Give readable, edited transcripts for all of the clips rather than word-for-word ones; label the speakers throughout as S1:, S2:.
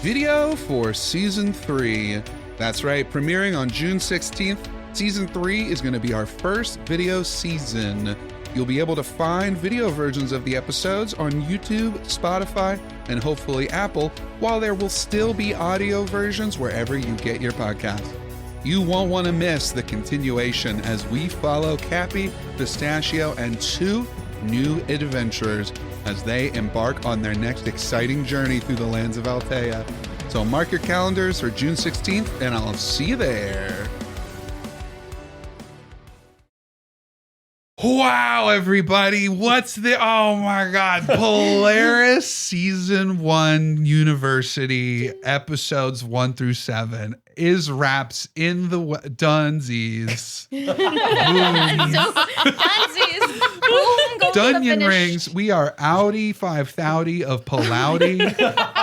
S1: video for Season 3. That's right, premiering on June 16th. Season 3 is going to be our first video season. You'll be able to find video versions of the episodes on YouTube, Spotify, and hopefully Apple, while there will still be audio versions wherever you get your podcast. You won't want to miss the continuation as we follow Cappy, Pistachio, and 2 new adventurers as they embark on their next exciting journey through the lands of Altea. So mark your calendars for June 16th, and I'll see you there. Wow, everybody. What's the... Oh, my God. Polaris Season 1 University, episodes 1 through 7 is wraps in the... Dunsies.
S2: Dunsies.
S1: Dunyan rings. We are Audi 5,000 of Polowdy,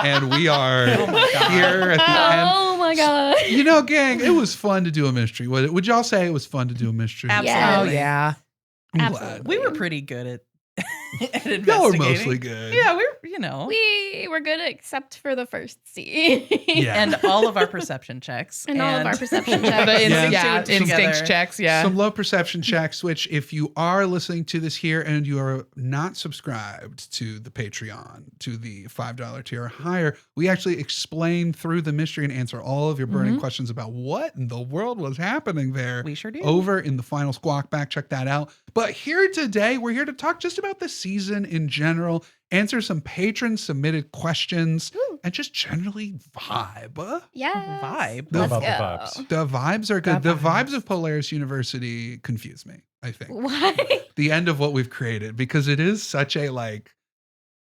S1: and we are here at the end.
S2: Oh my God.
S1: You know, gang, it was fun to do a mystery. Would y'all say it was fun to do a mystery?
S2: Absolutely.
S3: Oh, yeah.
S1: I'm glad.
S3: We were pretty good at investigating.
S1: Y'all were mostly good.
S3: Yeah, we
S2: We were good except for the first scene.
S1: Yeah.
S3: and all of our perception checks.
S2: And all of our perception
S3: The
S2: checks.
S3: instinct
S4: instinct checks, yeah.
S1: Some low perception checks, which if you are listening to this here and you are not subscribed to the Patreon, to the $5 tier or higher, we actually explain through the mystery and answer all of your burning questions about what in the world was happening there.
S3: We sure do.
S1: Over in the final Squawk-back. Check that out. But here today, we're here to talk just about the season in general, answer some patron submitted questions, and just generally vibe.
S2: Yeah.
S3: Vibe.
S1: The,
S2: Let's
S5: about
S2: go.
S5: the vibes?
S1: the vibes are good. The
S3: vibes.
S1: vibes of Polaris University confuse me, I think.
S2: Why?
S1: The end of what we've created, because it is such a like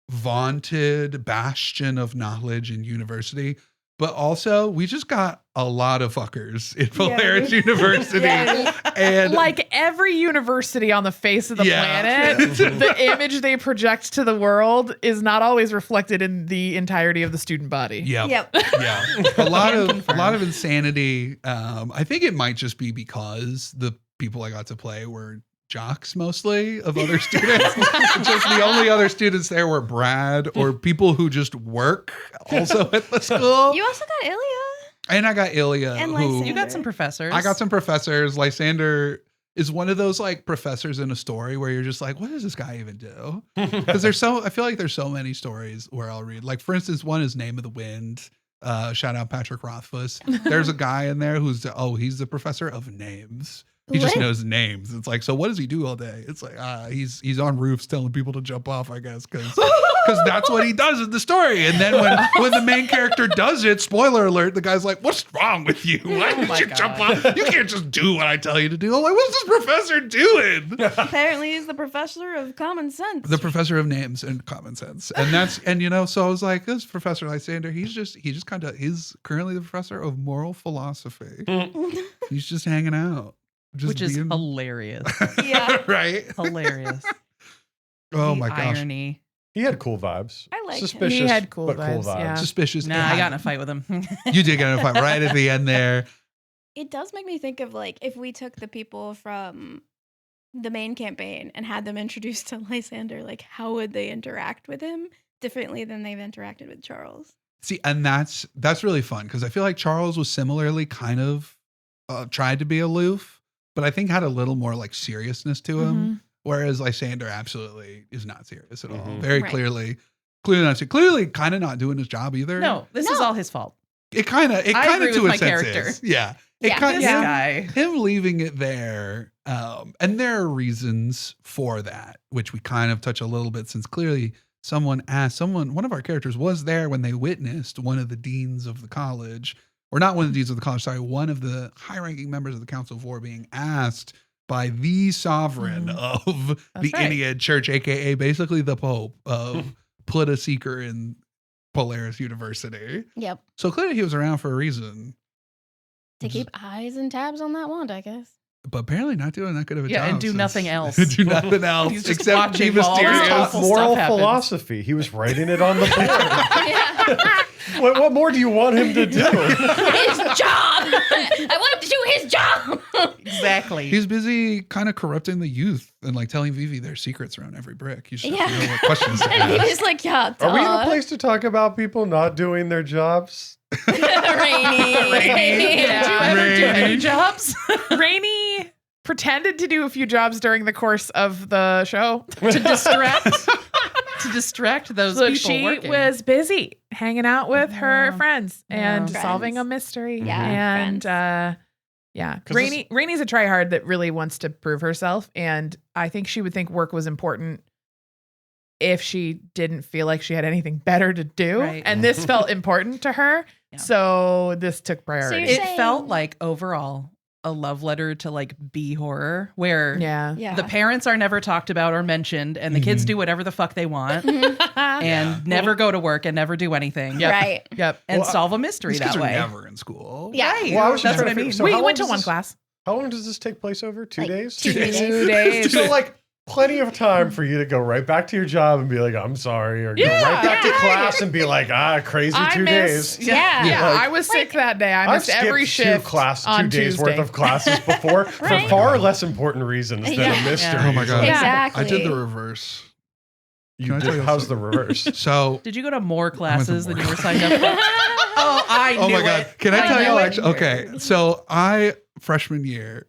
S1: vaunted bastion of knowledge in university. But also, we just got a lot of fuckers in Polaris University. And
S4: Like every university on the face of the planet, the image they project to the world is not always reflected in the entirety of the student body.
S1: yeah.
S2: Yep.
S1: Yeah. A lot of insanity. I think it might just be because the people I got to play were jocks mostly of other students. Just the only other students there were Brad or people who just work also at the school.
S2: You also got Ilya.
S1: And I got Ilya,
S2: And
S1: who
S2: Lysander.
S3: You got some professors.
S1: I got some professors. Lysander is one of those like professors in a story where you're just like, what does this guy even do? Because I feel like there's so many stories where I'll read. Like, for instance, one is Name of the Wind. Shout out Patrick Rothfuss. There's a guy in there who's he's the professor of names. He just
S2: What?
S1: knows names. It's like, so what does he do all day? It's like, he's on roofs telling people to jump off, I guess, because that's what he does in the story. And then when the main character does it, spoiler alert, the guy's like, what's wrong with you? Why did you jump off? You can't just do what I tell you to do. I'm like, what's this professor doing?
S2: Apparently he's the professor of common sense.
S1: The professor of names and common sense. And so I was like, this Professor Lysander, he's currently the professor of moral philosophy. He's just hanging out.
S3: which is hilarious.
S2: Yeah.
S1: Right?
S3: Hilarious.
S1: Oh
S3: The
S1: my gosh.
S3: irony.
S5: He had cool vibes.
S2: I like him.
S5: Suspicious,
S4: He had cool
S5: but
S4: vibes,
S5: cool vibes.
S4: yeah.
S1: Suspicious.
S3: Nah, I got in a fight with him.
S1: You did get in a fight right at the end there.
S2: It does make me think of like if we took the people from the main campaign and had them introduced to Lysander, like how would they interact with him differently than they've interacted with Charles?
S1: See, and that's really fun because I feel like Charles was similarly kind of tried to be aloof, but I think had a little more like seriousness to him. Whereas Lysander absolutely is not serious at all. Very
S2: Right.
S1: clearly not. Clearly, kind of not doing his job either.
S3: No, this is all his fault.
S1: It kind of
S3: agree
S1: to
S3: with
S1: a
S3: my
S1: sense
S3: character.
S1: is. Yeah.
S2: Yeah.
S1: It
S3: This guy.
S1: him leaving it there, and there are reasons for that, which we kind of touch a little bit since clearly one of our characters was there when they witnessed one of the deans of the college, or not one of the deans of the college, sorry, one of the high-ranking members of the Council of War being asked by the sovereign of the
S3: right.
S1: Ennead Church, aka basically the Pope, of put a seeker in Polaris University.
S2: Yep.
S1: So clearly he was around for a reason.
S2: To keep eyes and tabs on that wand, I guess.
S1: But apparently not doing that good of a job.
S3: Yeah, and do
S1: since-
S3: nothing else.
S1: do nothing else
S3: He's just
S1: except be
S3: watching all this
S1: mysterious.
S3: awful
S5: Moral
S3: stuff happens.
S5: philosophy. He was writing it on the board.
S2: Yeah.
S5: What more do you want him to do?
S2: His job. I want him to do his job.
S3: Exactly.
S1: He's busy kind of corrupting the youth and like telling Vivi their secrets around every brick. You should
S2: Yeah.
S1: know what questions to
S2: And
S1: ask.
S2: he's like, yeah,
S5: Are we in a
S2: duh.
S5: place to talk about people not doing their jobs?
S2: Rainy.
S3: Did you ever do any
S1: Rainy.
S3: jobs?
S4: Rainey pretended to do a few jobs during the course of the show.
S3: to distract those
S4: So
S3: people
S4: she
S3: working.
S4: was busy hanging out with her
S3: Yeah.
S4: friends and
S2: Yeah.
S4: solving a
S2: Friends.
S4: mystery.
S2: Yeah,
S4: And
S2: friends.
S4: yeah,
S5: 'Cause
S4: Rainey's a tryhard that really wants to prove herself, and I think she would think work was important if she didn't feel like she had anything better to do.
S3: Right.
S4: And this felt important to her.
S3: Yeah.
S4: So this took priority.
S2: you're
S3: It
S2: saying-
S3: felt like overall a love letter to like B horror, where
S4: yeah.
S2: Yeah.
S3: the parents are never talked about or mentioned, and the kids do whatever the fuck they want, and never go to work and never do anything,
S4: Yep.
S2: Right.
S4: Yep.
S3: and
S5: Well,
S3: solve a mystery
S1: These kids
S3: that
S1: are
S3: way.
S1: never in school.
S2: Yeah.
S3: Right.
S5: Well, I was just
S3: That's what
S5: trying
S3: I
S5: to
S3: mean.
S5: figure. So
S4: we
S5: how
S4: went to
S5: long
S4: one
S5: does
S4: class.
S5: How long does this take place over? 2
S2: Like,
S5: days?
S2: 2 days.
S4: 2 days.
S5: So like plenty of time for you to go right back to your job and be like, I'm sorry, or go
S4: Yeah,
S5: right back to
S2: yeah.
S5: class and be like, crazy
S4: I
S5: 2
S4: miss-
S5: days.
S2: Yeah.
S4: Yeah,
S5: Like-
S4: I was sick that day. I
S5: I've
S4: missed every
S5: skipped
S4: shift
S5: 2
S4: on
S5: days
S4: Tuesday.
S5: worth of classes before for
S2: Right.
S5: far less important reasons than
S2: Yeah.
S5: a mystery.
S1: Oh my God.
S5: Like,
S2: Exactly.
S1: I did the reverse.
S5: you
S1: Can I
S5: did-
S1: tell you
S5: how's the
S1: something?
S5: reverse?
S1: So,
S3: Did you go to more classes than
S1: more
S3: you were signed up for? Oh, I
S1: oh
S3: knew
S1: my God.
S3: it.
S1: Can I tell
S2: knew
S1: you
S2: it.
S1: actually? Okay. So freshman year,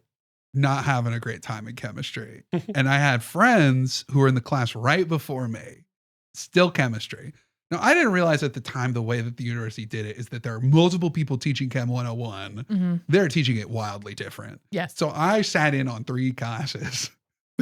S1: not having a great time in chemistry. And I had friends who were in the class right before me, still chemistry. Now, I didn't realize at the time the way that the university did it is that there are multiple people teaching Chem 101.
S4: Mhm.
S1: They're teaching it wildly different.
S4: Yes.
S1: So I sat in on 3 classes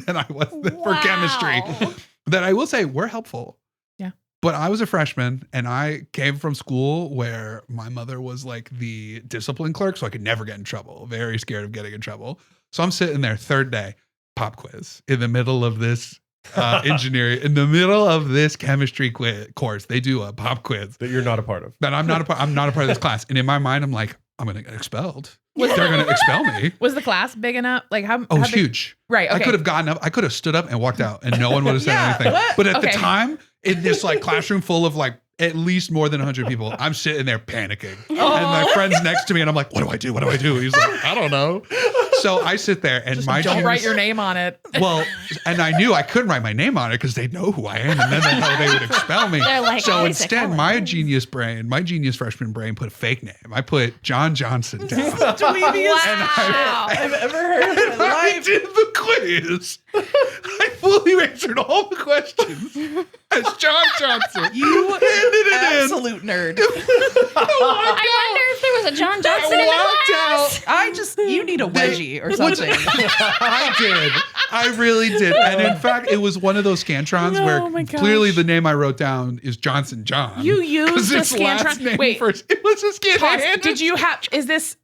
S1: that I was for
S2: Wow.
S1: chemistry that I will say were helpful.
S4: Yeah.
S1: But I was a freshman and I came from school where my mother was like the discipline clerk, so I could never get in trouble. Very scared of getting in trouble. So I'm sitting there, 3rd day, pop quiz in the middle of this engineering, in the middle of this chemistry course. They do a pop quiz
S5: That you're not a part of.
S1: that I'm not a part of this class. And in my mind, I'm like, I'm going to get expelled. They're going to expel me.
S4: Was the class big enough? Like how?
S1: Oh,
S4: how
S1: it's
S4: big-
S1: huge.
S4: Right. Okay.
S1: I could have gotten up. I could have stood up and walked out and no one would have said
S3: Yeah,
S1: anything.
S3: what?
S1: But at
S4: Okay.
S1: the time, in this like classroom full of like at least more than 100 people, I'm sitting there panicking. And my friend's next to me and I'm like, what do I do? What do I do? He's like, I don't know. So I sit there and my
S4: Don't
S1: juniors-
S4: write your name on it.
S1: Well, and I knew I couldn't write my name on it because they know who I am and then they know they would expel me.
S2: They're like,
S1: So
S2: Isaac
S1: instead,
S2: Howlfin.
S1: my genius freshman brain put a fake name. I put John Johnson down.
S2: Wow.
S3: I've ever heard in my
S1: I
S3: life.
S1: did the quiz. I fully answered all the questions as John Johnson.
S3: You
S1: handed it in.
S3: absolute nerd.
S2: I wonder if there was a John Johnson in the class.
S3: You need a wedgie or something.
S1: I did. I really did. And in fact, it was one of those Scantrons
S4: Oh
S1: where
S4: my gosh.
S1: clearly the name I wrote down is Johnson John.
S4: You used
S1: 'Cause
S4: the
S1: its last
S4: Scantron.
S1: name
S4: Wait,
S1: first. It was a Scantron.
S4: pause. Did you have? Is this?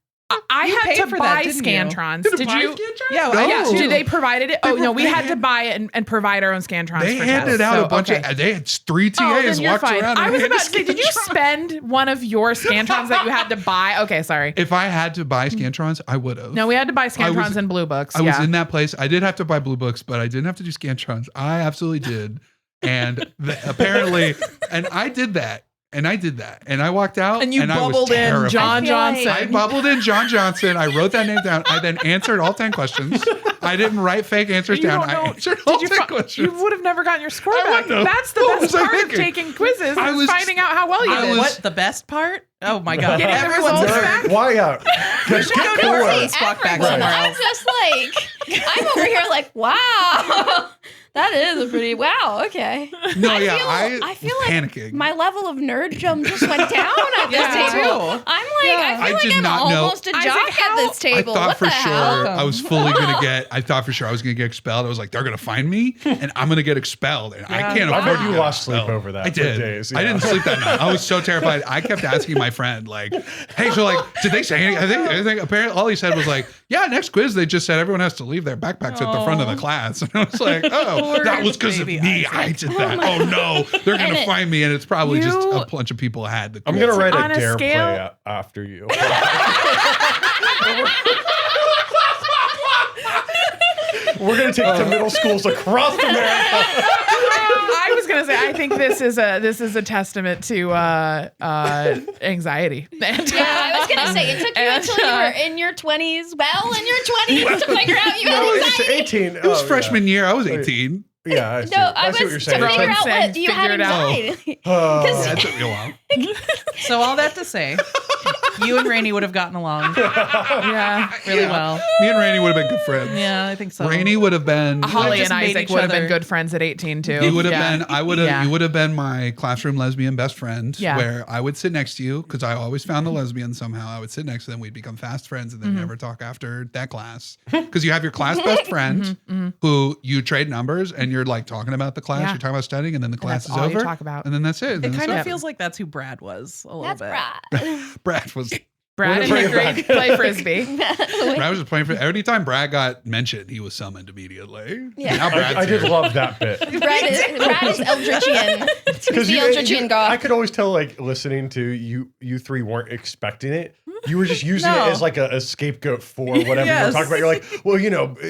S4: I
S3: You
S4: had
S3: paid
S4: to
S3: for
S4: buy
S3: that, didn't you?
S4: Scantrons.
S1: Did
S4: Did
S1: buy
S4: you?
S1: Scantron?
S3: Yeah,
S1: No.
S3: I
S4: Yeah.
S3: did too.
S4: Did they provided it? Oh
S1: They
S4: no,
S1: were-
S4: we
S1: they
S4: had to
S1: had-
S4: buy it and provide our own Scantrons.
S1: They
S4: for
S1: handed
S4: tests.
S1: out
S4: So,
S1: a bunch
S4: okay.
S1: of. They had 3 TAs
S4: Oh, then you're
S1: walked
S4: fine.
S1: around.
S4: I
S1: and
S4: was
S1: handed
S4: about to say, did you
S1: Scantrons.
S4: spend one of your Scantrons that you had to buy? Okay, sorry.
S1: If I had to buy Scantrons, I would have.
S4: No, we had to buy Scantrons
S1: was-
S4: and Blue Books.
S1: I was
S4: yeah.
S1: in that place. I did have to buy Blue Books, but I didn't have to do Scantrons. I absolutely did. And apparently, and I did that. And I did that. And I walked out.
S4: And you
S1: I was
S4: bubbled in
S1: terrified.
S4: John
S2: I feel like-
S4: Johnson.
S1: I bubbled in John Johnson. I wrote that name down. I then answered all 10 questions. I didn't write fake answers
S4: You
S1: down.
S4: don't know-
S1: I answered all
S4: Did
S1: 10
S4: you
S1: questions.
S4: would have never gotten your score
S1: I
S4: back.
S1: wouldn't have.
S4: That's the
S1: What
S4: best
S1: was I
S4: part of
S1: thinking?
S4: taking quizzes.
S1: I
S4: is
S1: was-
S4: finding out how well you
S1: I
S4: did.
S1: was-
S3: What the best part? Oh my god!
S4: Getting the
S3: Everyone's
S4: results
S3: nerd.
S4: back?
S5: Why out? Get
S3: go to
S5: cooler.
S3: our Squawk-back
S2: Everyone.
S3: somewhere
S2: I'm
S3: else.
S2: just like, I'm over here like, wow. That is a pretty wow. Okay.
S1: No,
S2: I
S1: yeah,
S2: feel-
S1: I
S2: I feel
S1: was
S2: like
S1: panicking.
S2: My level of nerddom just went down at this
S3: Yeah, me
S2: table.
S3: too.
S2: I'm like, I
S1: I
S2: feel
S1: did
S2: like I'm
S1: not know-
S2: almost a
S4: Isaac,
S2: jock
S4: how-
S2: at this table.
S1: I thought
S2: What
S1: for
S2: the
S1: sure
S2: hell?
S1: I was fully gonna get. I thought for sure I was gonna get expelled. I was like, they're gonna find me, and I'm gonna get expelled, and I
S3: Yeah.
S1: can't
S5: I
S1: afford
S5: bet
S1: to
S5: you
S1: get
S5: lost sleep
S1: expelled.
S5: over that
S1: I
S5: for
S1: did.
S5: days,
S1: I
S5: yeah.
S1: didn't sleep that night. I was so terrified. I kept asking my friend, like, "Hey, so like, did they say anything?" I think apparently all he said was like, "Yeah, next quiz they just said everyone has to leave their backpacks at the front of the class," and I was like, "Oh,
S3: Poor
S1: that was because of
S3: baby
S1: me.
S3: Isaac.
S1: I did that. Oh no, they're
S2: And
S1: gonna
S2: it-
S1: find me, and it's probably just
S4: You-
S1: a bunch of people had the
S5: I'm
S1: quiz."
S5: gonna write
S4: On
S5: a
S4: a
S5: dare
S4: scale-
S5: play after you. We're gonna take it to middle schools across America.
S4: I was gonna say, I think this is a testament to anxiety. And,
S2: Yeah, I was gonna say it took you until you were in your 20s. Well, in your 20s to figure out you had
S5: No, it's
S2: anxiety.
S5: 18.
S1: It was freshman year. I was 18.
S5: Yeah, I see.
S2: No, I
S5: I see what
S2: was
S5: you're
S2: to
S5: saying.
S2: figure out
S4: saying
S2: what you had
S4: figure it out.
S2: anxiety.
S1: Yeah, it took me a while.
S3: So all that to say, you and Rainey would have gotten along really well.
S1: Me and Rainey would have been good friends.
S3: Yeah, I think so.
S1: Rainey would have been.
S4: Holly
S3: just
S4: and
S3: made
S4: Isaac
S3: each
S4: would have
S3: other-
S4: been good friends at 18 too.
S1: You would have
S4: Yeah.
S1: been. I would have. You would have been my classroom lesbian best friend.
S4: Yeah.
S1: Where I would sit next to you because I always found the lesbian somehow. I would sit next to them. We'd become fast friends and then never talk after that class. Because you have your class best friend who you trade numbers and you're like talking about the class.
S4: Yeah.
S1: You're talking about studying and then the class
S4: that's
S1: is
S4: all you
S1: over.
S4: talk about.
S1: And then that's it.
S3: It
S1: Then
S3: kind
S1: that's
S3: of feels like that's who Brad was a little
S2: That's
S3: bit.
S2: right.
S1: Brad was.
S4: Brad and
S5: Bring it
S4: Hickory play frisbee.
S1: Brad was just playing for. Every time Brad got mentioned, he was summoned immediately.
S2: Yeah.
S1: Now Brad's
S5: I did
S1: here.
S5: love that bit.
S2: Brad is Eldritchian. He's the Eldritchian
S5: I
S2: goth.
S5: could always tell, like, listening to you three weren't expecting it. You were just using
S3: No.
S5: it as like a scapegoat for whatever you
S3: Yes.
S5: were talking about. You're like, well,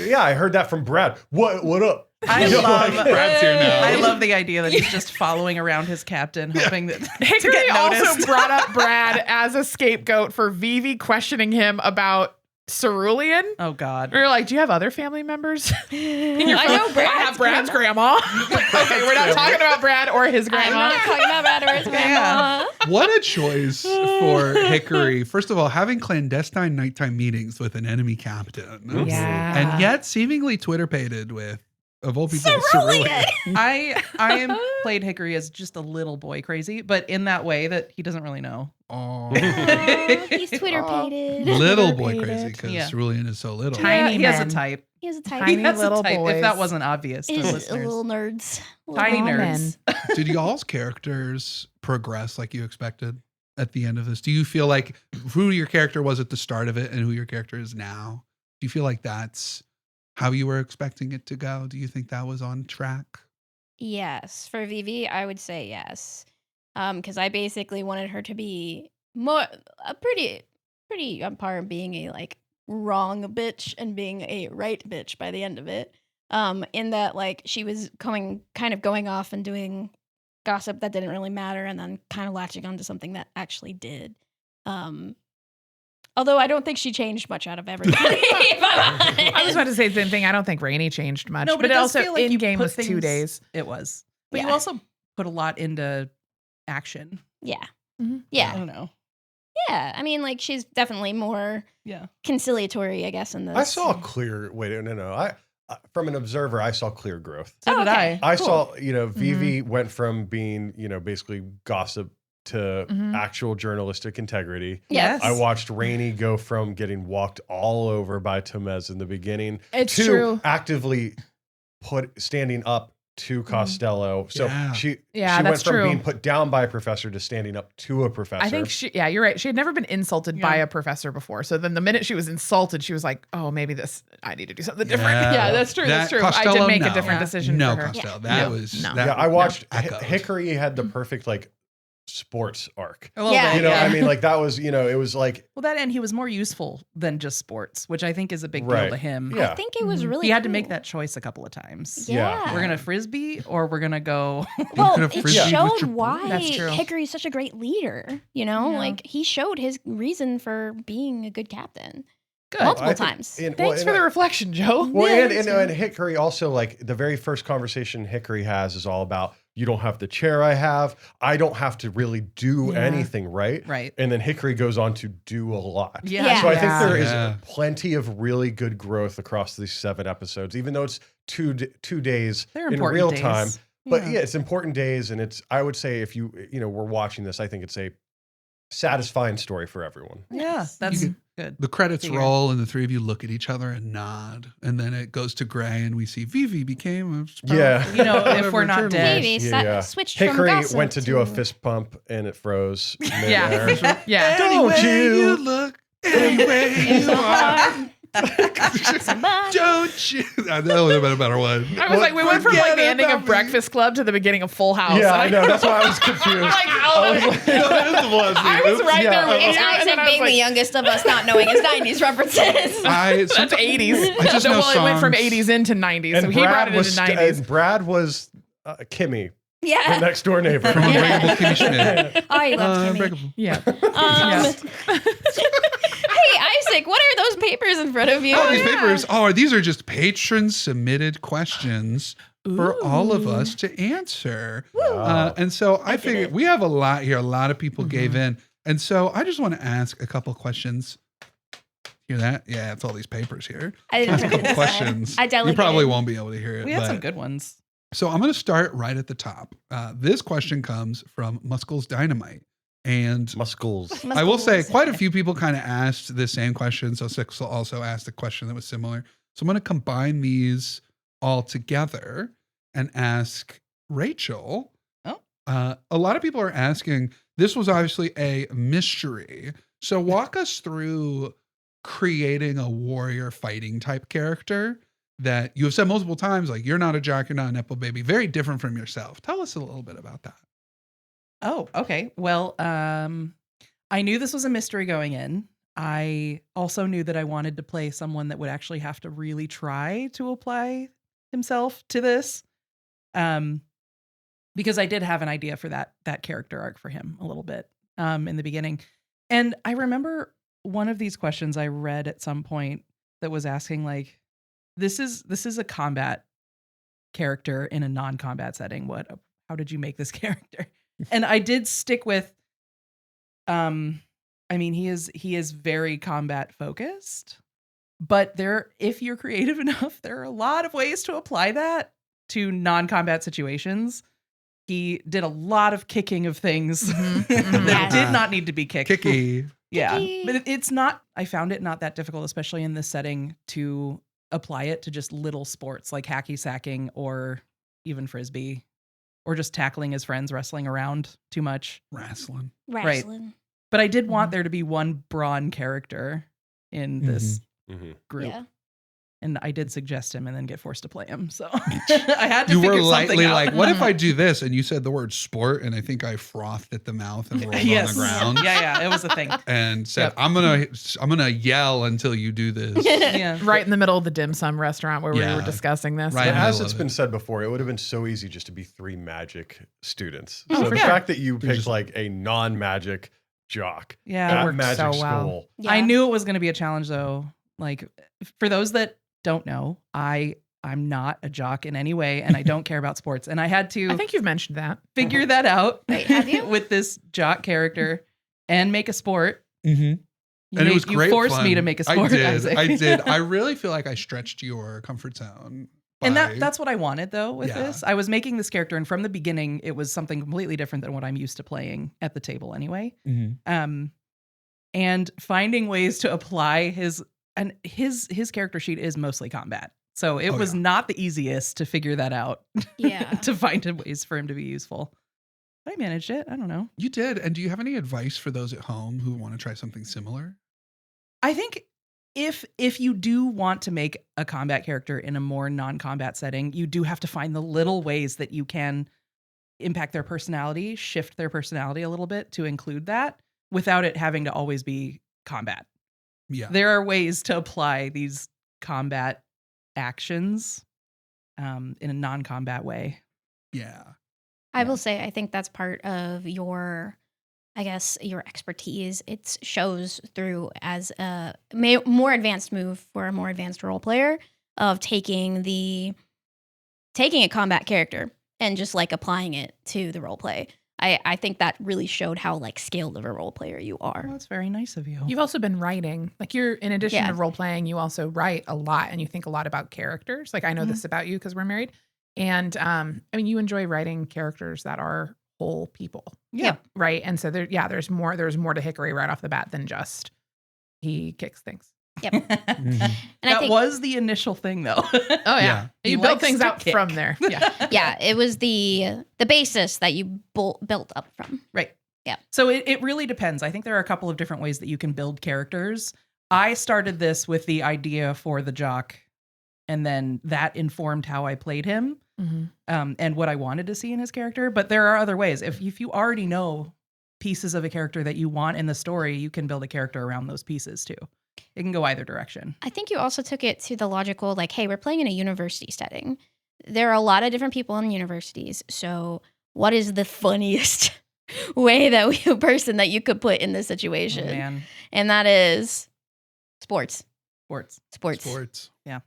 S5: yeah, I heard that from Brad. What up?
S3: I
S5: You know,
S3: love
S5: like,
S1: Brad's here now.
S3: I love the idea that he's just following around his captain, hoping that to
S4: Hickory
S3: get
S4: also
S3: noticed.
S4: brought up Brad as a scapegoat for Vivi questioning him about cerulean.
S3: Oh God.
S4: We were like, do you have other family members?
S2: I know
S4: I have Brad's grandma. Okay, we're not talking about Brad or his
S2: I'm
S4: grandma.
S2: not talking about Brad or his grandma.
S1: What a choice for Hickory. First of all, having clandestine nighttime meetings with an enemy captain.
S4: Yeah.
S1: And yet seemingly Twitter-pated with, of all people,
S2: Cerulean.
S1: Cerulean.
S3: I am played Hickory as just a little boy crazy, but in that way that he doesn't really know.
S1: Oh.
S2: He's Twitter pated.
S1: Little boy
S4: Twitter-pated.
S1: crazy because
S3: Yeah.
S1: Cerulean is so little.
S4: Tiny
S3: he has
S4: men.
S3: a type.
S2: He has a type.
S4: Tiny
S3: He has
S4: little
S3: a type.
S4: boys.
S3: If that wasn't obvious to
S2: He's
S3: listeners.
S2: little nerds.
S3: Tiny
S4: Aw,
S3: nerds.
S1: Did y'all's characters progress like you expected at the end of this? Do you feel like who your character was at the start of it and who your character is now? Do you feel like that's how you were expecting it to go? Do you think that was on track?
S2: Yes, for Vivi, I would say yes. Because I basically wanted her to be pretty on par being a like wrong bitch and being a right bitch by the end of it. In that like she was kind of going off and doing gossip that didn't really matter, and then kind of latching onto something that actually did. Although I don't think she changed much out of everybody.
S4: I was about to say the same thing. I don't think Rainey changed much.
S3: No,
S4: but
S3: it
S4: it
S3: does
S4: also
S3: feel like you
S4: in game
S3: put
S4: was 2
S3: things-
S4: days.
S3: It was. But you
S2: Yeah.
S3: also put a lot into action.
S2: Yeah.
S4: Mhm.
S3: I
S2: Yeah.
S3: don't know.
S2: Yeah. I mean, like, she's definitely more
S3: Yeah.
S2: conciliatory, I guess, in this.
S5: I saw clear. Wait, no. I from an observer, I saw clear growth.
S3: So did
S2: okay.
S3: I.
S5: I saw, Vivi went from being, basically gossip to actual journalistic integrity.
S2: Yes.
S5: I watched Rainey go from getting walked all over by Tomez in the beginning
S4: It's
S5: to
S4: true.
S5: actively standing up to Costello. So
S1: Yeah.
S5: she
S4: Yeah,
S5: went
S4: that's
S5: from
S4: true.
S5: being put down by a professor to standing up to a professor.
S4: I think you're right. She had never been insulted by
S3: Yeah.
S4: a professor before. So then the minute she was insulted, she was like, oh, maybe I need to do something different.
S1: Yeah.
S4: Yeah, that's true. That's
S1: That
S4: true. I
S1: Costello,
S4: did make
S1: no.
S4: a different
S3: Yeah.
S4: decision
S1: No,
S4: for her.
S1: Costello.
S2: Yeah.
S1: That
S4: No.
S1: was.
S4: No.
S1: That,
S5: I watched
S1: echoed.
S5: Hickory had the perfect sports arc.
S3: A little
S2: Yeah.
S3: bit,
S5: I mean, like that was, it was like,
S3: Well, that and he was more useful than just sports, which I think is a big
S5: Right.
S3: deal to him.
S5: Yeah.
S2: I think it was really
S3: He had to make
S2: cool.
S3: that choice a couple of times.
S2: Yeah.
S3: We're gonna frisbee or we're gonna go.
S2: Well,
S1: could
S2: it
S1: have frisbeed with
S2: showed
S1: your
S2: why
S4: That's true.
S2: Hickory's such a great leader.
S3: Yeah.
S2: Like he showed his reason for being a good captain
S3: Good.
S2: multiple
S5: I think-
S2: times.
S4: Thanks for the reflection, Joe.
S5: Well,
S2: Yeah,
S5: and,
S2: that's
S5: and Hickory also, like, the very first conversation Hickory has is all about, you don't have the chair I have. I don't have to really do
S4: Yeah.
S5: anything, right?
S3: Right.
S5: And then Hickory goes on to do a lot.
S3: Yeah.
S5: So I think
S4: Yeah.
S5: there is
S1: Yeah.
S5: plenty of really good growth across these 7 episodes, even though it's 2 days
S3: They're
S5: in
S3: important
S5: real
S3: days.
S5: time. But yeah, it's important days. And I would say if you were watching this, I think it's a satisfying story for everyone.
S3: Yeah, that's
S1: You
S3: good.
S1: The credits
S3: Figure.
S1: roll and the three of you look at each other and nod. And then it goes to gray and we see Vivi became a
S5: Yeah.
S3: You know, if
S1: whatever
S3: we're not
S1: journalist.
S3: dead.
S2: Maybe
S5: Yeah.
S2: switched from
S5: Hickory
S2: gossip
S5: went to do a
S2: to-
S5: fist pump and it froze.
S4: Yeah.
S5: midair.
S4: Yeah.
S5: Don't
S1: Anyway
S5: you?
S1: look, anyway
S2: It's
S1: you
S2: a
S1: are.
S2: hard- Somebody-
S1: Don't you? That would have been a better one.
S4: I was like, we went from like
S1: Forget
S4: the ending
S1: about
S4: of
S1: me.
S4: Breakfast Club to the beginning of Full House.
S5: Yeah, I know. That's why I was confused.
S4: Like,
S5: I was like,
S1: No, that is the one.
S4: I was right there with
S2: It's
S4: you. and
S2: Isaac
S4: then I was
S2: being the
S4: like,
S2: youngest of us, not knowing his 90s references.
S4: That's 80s.
S1: I just know
S4: Well, it went from
S1: songs.
S4: 80s into 90s, so he brought it into 90s.
S5: Brad was Kimmy.
S2: Yeah.
S5: The next door neighbor.
S1: From Unbreakable Kimmy Schmidt.
S2: Oh, you love Kimmy.
S1: Unbreakable.
S4: Yeah.
S2: Hey, Isaac, what are those papers in front of you?
S1: Oh, these papers. Oh, these are just patron submitted questions for all of us to answer. And so I
S2: did
S1: figured
S2: it.
S1: we have a lot here. A lot of people gave in. And so I just want to ask a couple questions. Hear that? Yeah, it's all these papers here.
S2: I didn't
S1: Ask a
S2: print
S1: couple
S2: this one.
S1: questions.
S2: I
S1: You
S2: delegated.
S1: probably won't be able to hear it.
S3: We had
S1: but-
S3: some good ones.
S1: So I'm going to start right at the top. This question comes from Muscles Dynamite. And
S5: Muscles.
S1: I will say quite a few people kind of asked the same question. So Six also asked a question that was similar. So I'm going to combine these all together and ask Rachel. A lot of people are asking, this was obviously a mystery. So walk us through creating a warrior fighting type character that you have said multiple times, like you're not a jock, you're not a Nepo baby, very different from yourself. Tell us a little bit about that.
S3: Oh, okay. Well, I knew this was a mystery going in. I also knew that I wanted to play someone that would actually have to really try to apply himself to this. Because I did have an idea for that character arc for him a little bit in the beginning. And I remember one of these questions I read at some point that was asking like, this is a combat character in a non-combat setting. How did you make this character? And I did stick with, I mean, he is very combat focused, but if you're creative enough, there are a lot of ways to apply that to non-combat situations. He did a lot of kicking of things that
S2: Yes.
S3: did not need to be kicked.
S1: Kicky.
S3: Yeah,
S2: Kicky.
S3: but it's not, I found it not that difficult, especially in this setting, to apply it to just little sports like hacky sacking or even frisbee or just tackling his friends, wrestling around too much.
S1: Wrestling.
S2: Wrestling.
S3: But I did want there to be one brawn character in this
S5: Mhm.
S3: group.
S2: Yeah.
S3: And I did suggest him and then get forced to play him. So I had to
S1: You
S3: figure
S1: were
S3: something
S1: lightly
S3: out.
S1: like, what if I do this? And you said the word sport, and I think I frothed at the mouth and rolled
S3: Yes.
S1: on the ground
S3: Yeah, it was a thing.
S1: and said,
S4: Yep.
S1: I'm gonna yell until you do this.
S3: Yeah.
S4: Right in the middle of the dim sum restaurant where we
S1: Yeah.
S4: were discussing this.
S1: Right.
S5: But
S1: I
S5: as
S1: love
S5: it's
S1: it.
S5: been said before, it would have been so easy just to be 3 magic students.
S4: Oh,
S5: So
S4: for
S5: the
S4: sure.
S5: fact that you picked
S1: just-
S5: like a non-magic jock
S3: Yeah.
S5: at
S4: worked
S5: magic
S4: so
S5: school.
S4: well.
S2: Yeah.
S3: I knew it was going to be a challenge though. Like for those that don't know, I'm not a jock in any way and I don't care about sports. And I had to
S4: I think you've mentioned that.
S3: figure that out
S2: Wait, have you?
S3: with this jock character and make a sport.
S1: Mm-hmm.
S3: You
S1: And it was great
S3: You forced
S1: fun.
S3: me to make a sport.
S1: I did.
S3: Isaac.
S1: I did. I really feel like I stretched your comfort zone.
S3: And
S1: by-
S3: that's what I wanted though with
S1: Yeah.
S3: this. I was making this character and from the beginning it was something completely different than what I'm used to playing at the table anyway.
S1: Mhm.
S3: And finding ways to apply his character sheet is mostly combat. So it
S1: Oh,
S3: was
S1: yeah.
S3: not the easiest to figure that out.
S2: Yeah.
S3: To find ways for him to be useful. But I managed it. I don't know.
S1: You did. And do you have any advice for those at home who want to try something similar?
S3: I think if you do want to make a combat character in a more non-combat setting, you do have to find the little ways that you can impact their personality, shift their personality a little bit to include that without it having to always be combat.
S1: Yeah.
S3: There are ways to apply these combat actions in a non-combat way.
S1: Yeah.
S2: I will say, I think that's part of your expertise. It shows through as a more advanced move for a more advanced role player of taking a combat character and just like applying it to the role play. I think that really showed how like skilled of a role player you are.
S3: Well, that's very nice of you.
S4: You've also been writing. Like you're, in addition
S2: Yeah.
S4: to role playing, you also write a lot and you think a lot about characters. Like I know this about you because we're married. And I mean, you enjoy writing characters that are whole people.
S3: Yeah.
S4: Right. And so there's more to Hickory right off the bat than just he kicks things.
S2: Yep.
S1: Mhm.
S2: And I
S3: That
S2: think
S3: was the initial thing though.
S4: Oh
S1: Yeah.
S4: You
S3: He
S4: built
S3: likes
S4: things
S3: to
S4: out
S3: kick.
S4: from there. Yeah.
S2: yeah, it was the basis that you built up from.
S3: Right.
S2: Yeah.
S3: So it really depends. I think there are a couple of different ways that you can build characters. I started this with the idea for the jock, and then that informed how I played him and what I wanted to see in his character. But there are other ways. If you already know pieces of a character that you want in the story, you can build a character around those pieces too. It can go either direction.
S2: I think you also took it to the logical, like, hey, we're playing in a university setting. There are a lot of different people in universities. So what is the funniest person that you could put in this situation?
S3: Oh, man.
S2: And that is sports.
S1: Sports.
S3: Yeah.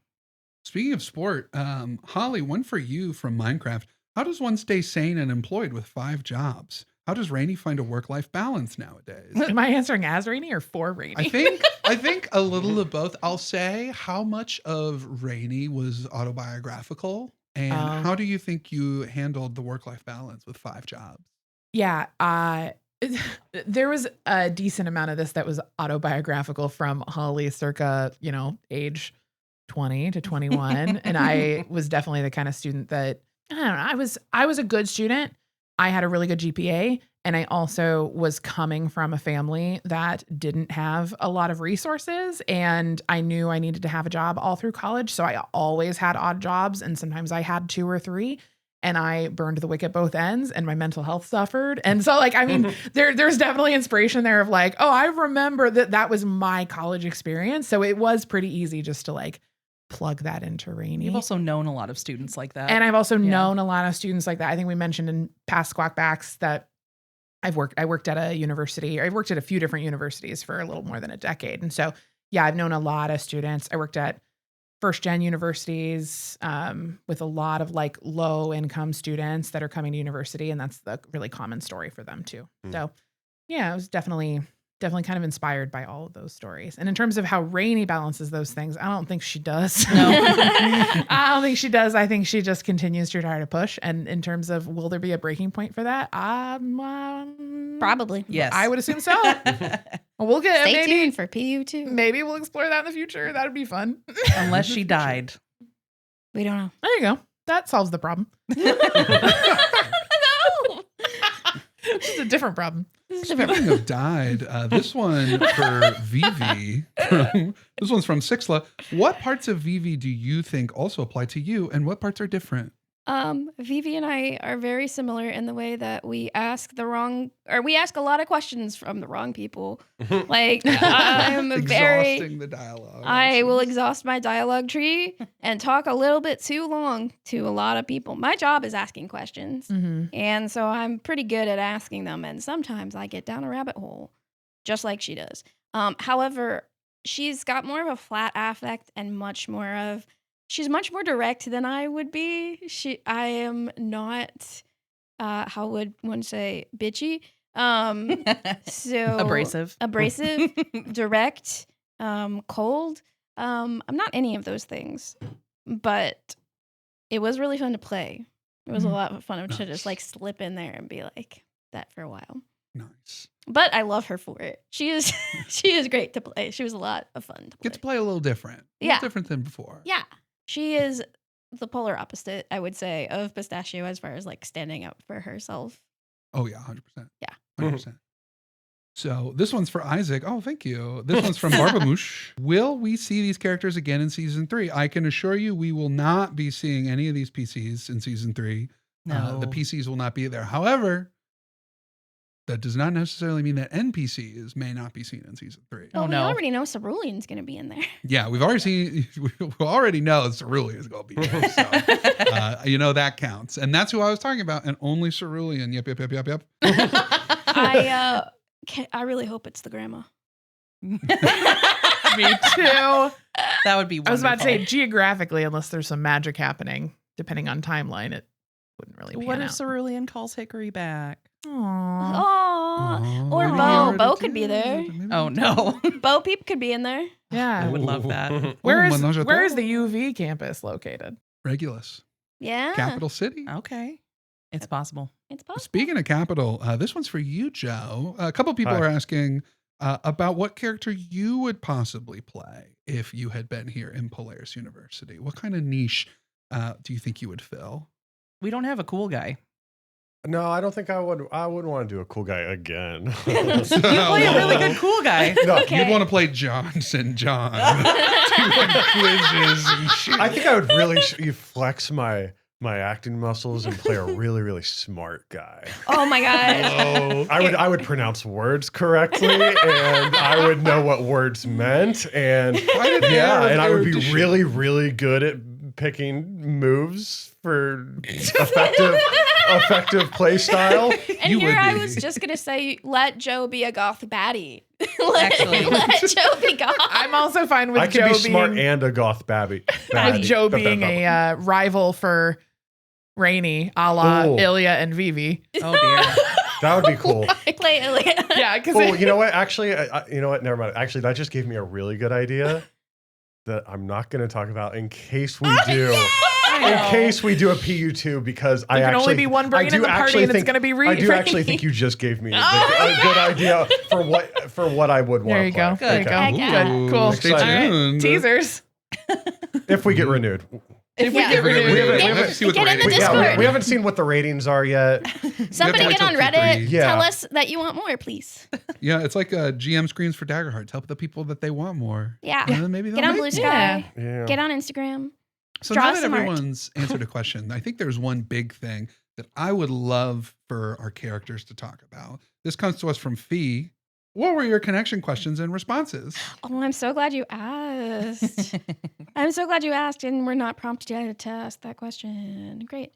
S1: Speaking of sport, Holly, one for you from Minecraft. How does one stay sane and employed with 5 jobs? How does Raine find a work-life balance nowadays?
S4: Am I answering as Raine or for Raine?
S1: I think a little of both. I'll say, how much of Raine was autobiographical, and how do you think you handled the work-life balance with 5 jobs?
S4: Yeah, there was a decent amount of this that was autobiographical from Holly circa, age 20 to 21. And I was definitely the kind of student that, I don't know, I was a good student. I had a really good GPA. And I also was coming from a family that didn't have a lot of resources. And I knew I needed to have a job all through college. So I always had odd jobs. And sometimes I had 2 or 3. And I burned the wick at both ends and my mental health suffered. And so there's definitely inspiration there of I remember that was my college experience. So it was pretty easy just to plug that into Raine.
S3: You've also known a lot of students like that.
S4: And I've also known a lot of students like that. I think we mentioned in past Squawk-backs that I worked at a university, or I've worked at a few different universities for a little more than a decade. And so, yeah, I've known a lot of students. I worked at first-gen universities with a lot of low-income students that are coming to university, and that's the really common story for them too. So, yeah, it was definitely kind of inspired by all of those stories. And in terms of how Raine balances those things, I don't think she does. No, I don't think she does. I think she just continues to try to push. And in terms of will there be a breaking point for that?
S2: Probably.
S3: Yes.
S4: I would assume so. We'll get
S2: Stay tuned for PU2.
S4: Maybe we'll explore that in the future. That would be fun.
S3: Unless she died.
S2: We don't know.
S4: There you go. That solves the problem.
S2: No.
S4: It's a different problem.
S1: Speaking of died, this one for Vivi. This one's from Sixla. What parts of Vivi do you think also apply to you, and what parts are different?
S2: Vivi and I are very similar in the way that we ask a lot of questions from the wrong people. I'm
S1: Exhausting the dialogue.
S2: I will exhaust my dialogue tree and talk a little bit too long to a lot of people. My job is asking questions. And so I'm pretty good at asking them. And sometimes I get down a rabbit hole, just like she does. However, she's got more of a flat affect and she's much more direct than I would be. I am not, how would one say, bitchy? So
S3: abrasive,
S2: direct, cold. I'm not any of those things, but it was really fun to play. It was a lot of fun to just slip in there and be like that for a while.
S1: Nice.
S2: But I love her for it. She is great to play. She was a lot of fun to play.
S1: Get to play a little different. A little different than before.
S2: Yeah. She is the polar opposite, I would say, of Pistachio as far as standing up for herself.
S1: Oh yeah, 100%.
S2: Yeah.
S1: 100%. So this one's for Isaac. Oh, thank you. This one's from Barbamoosh. Will we see these characters again in season 3? I can assure you we will not be seeing any of these PCs in season 3.
S3: No.
S1: The PCs will not be there. However, that does not necessarily mean that NPCs may not be seen in season 3.
S2: Well, we already know Cerulean's going to be in there.
S1: Yeah, we already know Cerulean is going to be there. So, that counts. And that's who I was talking about. And only Cerulean. Yep.
S2: I really hope it's the grandma.
S4: Me too.
S3: That would be wonderful.
S4: I was about to say, geographically, unless there's some magic happening, depending on timeline, it wouldn't really pan
S3: What if
S4: out.
S3: Cerulean calls Hickory back?
S4: Aww.
S2: Oh, or
S1: maybe
S2: Bo.
S1: he already
S2: Bo could be
S1: did.
S2: there.
S1: Maybe
S3: Oh, no.
S2: Bo Peep could be in there.
S4: Yeah.
S3: I would love that.
S4: Where
S1: Menage
S4: is the UV campus located?
S1: Regulus.
S2: Yeah.
S1: Capital City.
S3: Okay. It's possible.
S2: It's possible.
S1: Speaking of capital, this one's for you, Joe. A couple people
S5: Hi.
S1: are asking about what character you would possibly play if you had been here in Polaris University. What kind of niche do you think you would fill?
S3: We don't have a cool guy.
S5: No, I don't think I would. I wouldn't want to do a cool guy again.
S3: You play a really good cool guy.
S5: No,
S2: Okay.
S1: You'd want to play Johnson John. Doing quizzes and shit.
S5: I think I would really flex my acting muscles and play a really, really smart guy.
S2: Oh my god.
S5: I would pronounce words correctly, and I would know what words meant, and and I would be really, really good at picking moves for effective effective play style.
S2: And
S1: You
S2: here
S1: would
S2: I
S1: be.
S2: was just gonna say, let Joe be a goth baddie.
S3: Actually.
S2: let Joe be goth.
S4: I'm also fine with
S5: I
S4: Joe
S5: can be smart
S4: being
S5: and a goth baddie.
S4: with Joe being a rival for Rainey, a la
S5: Ooh.
S4: Ilya and Vivi.
S3: Oh dear.
S5: That would be cool.
S2: Play Ilya.
S4: Yeah, because
S5: Oh, you know what? Actually, you know what? Never mind. Actually, that just gave me a really good idea that I'm not going to talk about in case we do. In case we do a PU2, because I
S4: there can
S5: actually
S4: only be one brain in the party, and it's going to be
S5: I do actually think you just gave me a good idea for what I would want
S4: There
S5: to
S4: you
S5: play.
S4: go. There you go.
S2: Okay.
S4: Good. Cool.
S1: Stay
S5: All right.
S1: tuned.
S4: Teasers.
S5: If we get renewed.
S4: If we
S2: Yeah.
S4: get
S1: We
S4: renewed.
S1: have to see what the
S2: Get in the
S1: ratings are.
S2: Discord.
S5: We haven't seen what the ratings are yet.
S2: Somebody
S1: wait
S2: get
S1: till
S2: on
S1: Q3.
S2: Reddit.
S5: Yeah.
S2: Tell us that you want more, please.
S1: Yeah, it's like GM screens for Daggerheart. Tell the people that they want more.
S2: Yeah.
S1: And then maybe they'll
S2: Get on
S1: make
S2: Blue
S1: more.
S2: Sky.
S5: Yeah.
S2: Get on Instagram.
S1: So
S2: Draw
S1: now that
S2: some art.
S1: everyone's answered a question, I think there's one big thing that I would love for our characters to talk about. This comes to us from Fee. What were your connection questions and responses?
S2: Oh, I'm so glad you asked. I'm so glad you asked, and we're not prompted to ask that question. Great.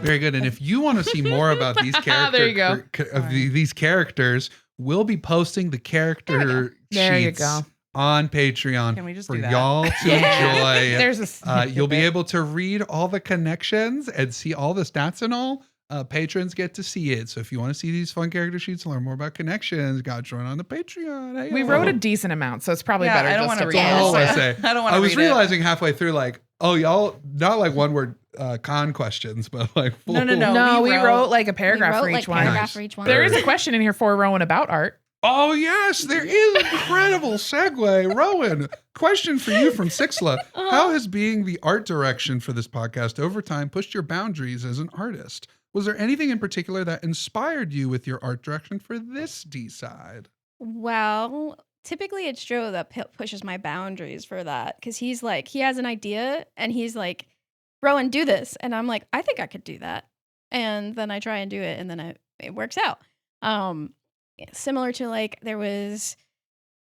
S1: Very good. And if you want to see more about these
S4: There you go.
S1: these characters, we'll be posting the character
S4: There you
S1: sheets
S4: go.
S1: on Patreon
S3: Can we just
S1: for
S3: do that?
S1: y'all to
S3: Yeah.
S1: enjoy.
S4: There's a
S1: You'll be able to read all the connections and see all the stats and all. Patrons get to see it. So if you want to see these fun character sheets, learn more about connections, got to join on the Patreon. Hey,
S4: We wrote a decent amount, so it's probably
S3: Yeah,
S4: better
S3: I don't
S4: just
S3: wanna
S4: to
S3: read
S4: read
S3: it.
S1: Oh, I
S3: Yeah.
S1: say.
S3: I don't want to
S1: I was
S3: read it.
S1: realizing halfway through, like, oh, y'all, not like one word con questions, but like full.
S3: No.
S4: No, we
S3: we
S4: wrote
S3: wrote
S4: like a
S2: We
S4: paragraph
S2: wrote
S4: for
S2: like
S4: each one.
S2: paragraph
S1: Nice.
S2: for each one.
S4: There is a question in here for Rowan about art.
S1: Oh, yes, there is incredible segue. Rowan, question for you from Sixla. How has being the art direction for this podcast over time pushed your boundaries as an artist? Was there anything in particular that inspired you with your art direction for this D-side?
S2: Well, typically it's Joe that pushes my boundaries for that because he's like, he has an idea and he's like, Rowan, do this. And I'm like, I think I could do that. And then I try and do it and then it works out. Similar to like, there was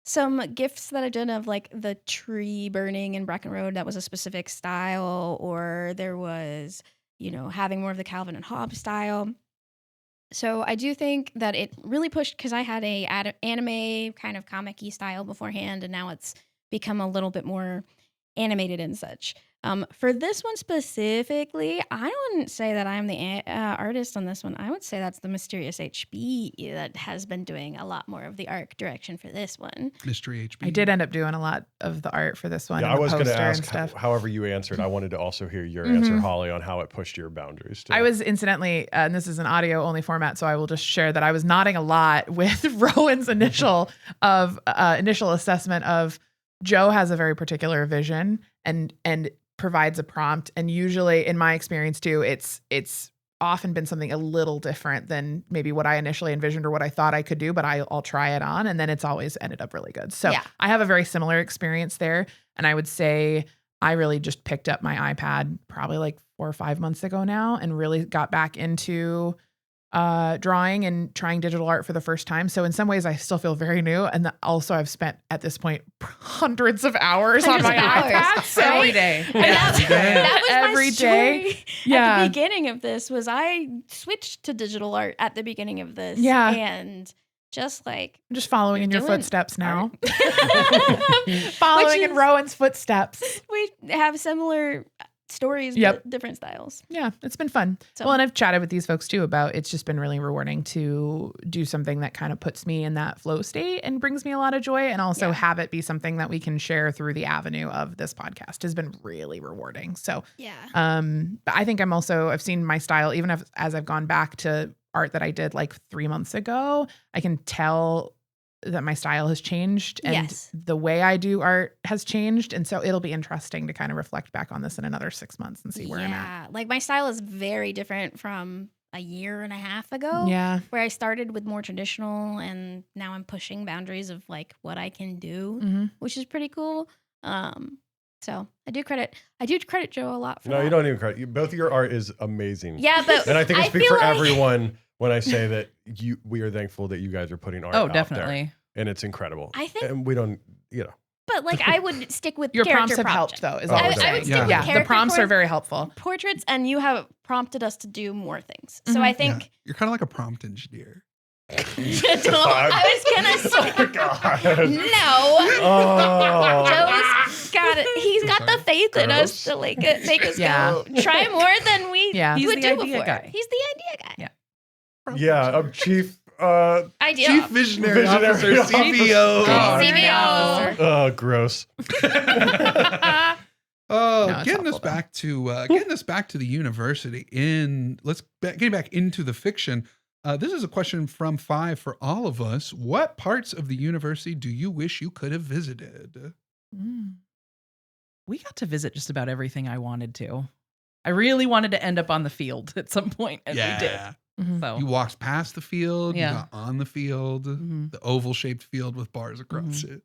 S2: some gifts that I did of like the tree burning in Bracken Road that was a specific style, or there was, having more of the Calvin and Hobbes style. So I do think that it really pushed because I had a anime kind of comic-y style beforehand, and now it's become a little bit more animated and such. For this one specifically, I wouldn't say that I'm the artist on this one. I would say that's the Mysterious HB that has been doing a lot more of the art direction for this one.
S1: Mystery HB.
S4: I did end up doing a lot of the art for this one.
S5: Yeah,
S4: and
S5: I
S4: the
S5: was going to
S4: poster and
S5: ask,
S4: stuff.
S5: however you answered, I wanted to also hear your answer, Holly, on how it pushed your boundaries. Too.
S4: I was incidentally, and this is an audio only format, so I will just share that I was nodding a lot with Rowan's initial assessment of Joe has a very particular vision and provides a prompt, and usually in my experience too, it's often been something a little different than maybe what I initially envisioned or what I thought I could do, but I'll try it on, and then it's always ended up really good. So
S2: Yeah.
S4: I have a very similar experience there, and I would say I really just picked up my iPad probably like 4 or 5 months ago now and really got back into drawing and trying digital art for the first time. So in some ways I still feel very new. And also I've spent at this point hundreds of hours on my iPad. So
S3: Every day.
S2: And that was
S4: Every
S2: my
S4: day.
S2: story
S4: Yeah.
S2: at the beginning of this was I switched to digital art at the beginning of this.
S4: Yeah.
S2: And just like
S4: I'm just following in your
S2: doing
S4: footsteps now.
S2: art.
S4: Following
S2: Which
S4: in
S2: is-
S4: Rowan's footsteps.
S2: we have similar stories,
S4: Yep.
S2: but different styles.
S4: Yeah, it's been fun.
S2: So-
S4: Well, and I've chatted with these folks too about it's just been really rewarding to do something that kind of puts me in that flow state and brings me a lot of joy, and also
S2: Yeah.
S4: have it be something that we can share through the avenue of this podcast has been really rewarding. So,
S2: Yeah.
S4: but I think I've seen my style, even as I've gone back to art that I did like 3 months ago, I can tell that my style has changed and
S2: Yes.
S4: the way I do art has changed. And so it'll be interesting to kind of reflect back on this in another 6 months and see where I'm at.
S2: Like my style is very different from a year and a half ago.
S4: Yeah.
S2: Where I started with more traditional and now I'm pushing boundaries of like what I can do,
S4: Mm-hmm.
S2: which is pretty cool. So I do credit Joe a lot for
S5: No,
S2: that.
S5: you don't even credit. Both of your art is amazing.
S2: Yeah, but
S5: And I think I speak
S2: feel
S5: for
S2: like-
S5: everyone when I say that we are thankful that you guys are putting art
S3: Oh,
S5: out
S3: definitely.
S5: and it's incredible.
S2: I think-
S5: and we don't,
S2: But like I would stick with
S4: Your
S2: character
S4: prompts have helped,
S2: project.
S4: though. Is
S5: Oh,
S4: all
S5: I
S4: I'm
S5: would
S4: saying.
S2: stick with
S4: Yeah, the
S2: character
S4: prompts are very helpful.
S2: portraits, and you have prompted us to do more things. So I think
S1: You're kind of like a prompt engineer.
S2: I was gonna say
S5: God.
S2: no.
S5: Oh.
S2: Joe's got it. He's got the faith in us to like make us go try more than we
S4: Yeah.
S3: He's
S2: would
S3: the
S2: do
S3: idea
S2: before.
S3: guy.
S2: He's the idea guy.
S3: Yeah.
S5: Yeah, I'm chief.
S2: Idea.
S1: Chief Visionary Officer,
S5: Officer.
S1: CVO.
S5: God.
S2: CVO.
S5: Oh, gross.
S1: Oh,
S4: No, it's
S1: getting us
S4: helpful, though.
S1: back to the university. Getting back into the fiction. This is a question from 5 for all of us. What parts of the university do you wish you could have visited?
S3: We got to visit just about everything I wanted to. I really wanted to end up on the field at some point, and we did. So
S1: You walked past the field.
S3: Yeah.
S1: You got on the field.
S3: Mhm.
S1: The oval-shaped field with bars across it.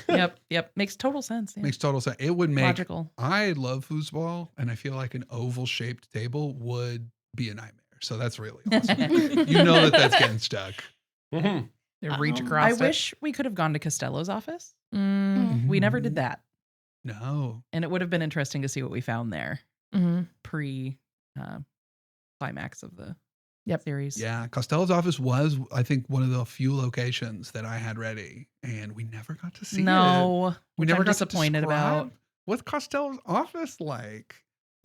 S3: Yep. Makes total sense. Yeah.
S1: Makes total sense. It would make.
S3: Logical.
S1: I love foosball, and I feel like an oval-shaped table would be a nightmare. So that's really awesome. You know that's getting stuck.
S5: Mhm.
S4: They reach
S2: I
S4: across.
S3: I
S4: it.
S3: wish we could have gone to Costello's office.
S4: Mm.
S3: We never did that,
S1: No.
S3: and it would have been interesting to see what we found there
S4: Mhm.
S3: pre climax of the series.
S1: Yeah, Costello's office was, I think, one of the few locations that I had ready, and we never got to see it.
S3: No,
S1: We
S3: which
S1: never
S3: I'm
S1: got to
S3: disappointed about.
S1: describe What's Costello's office like?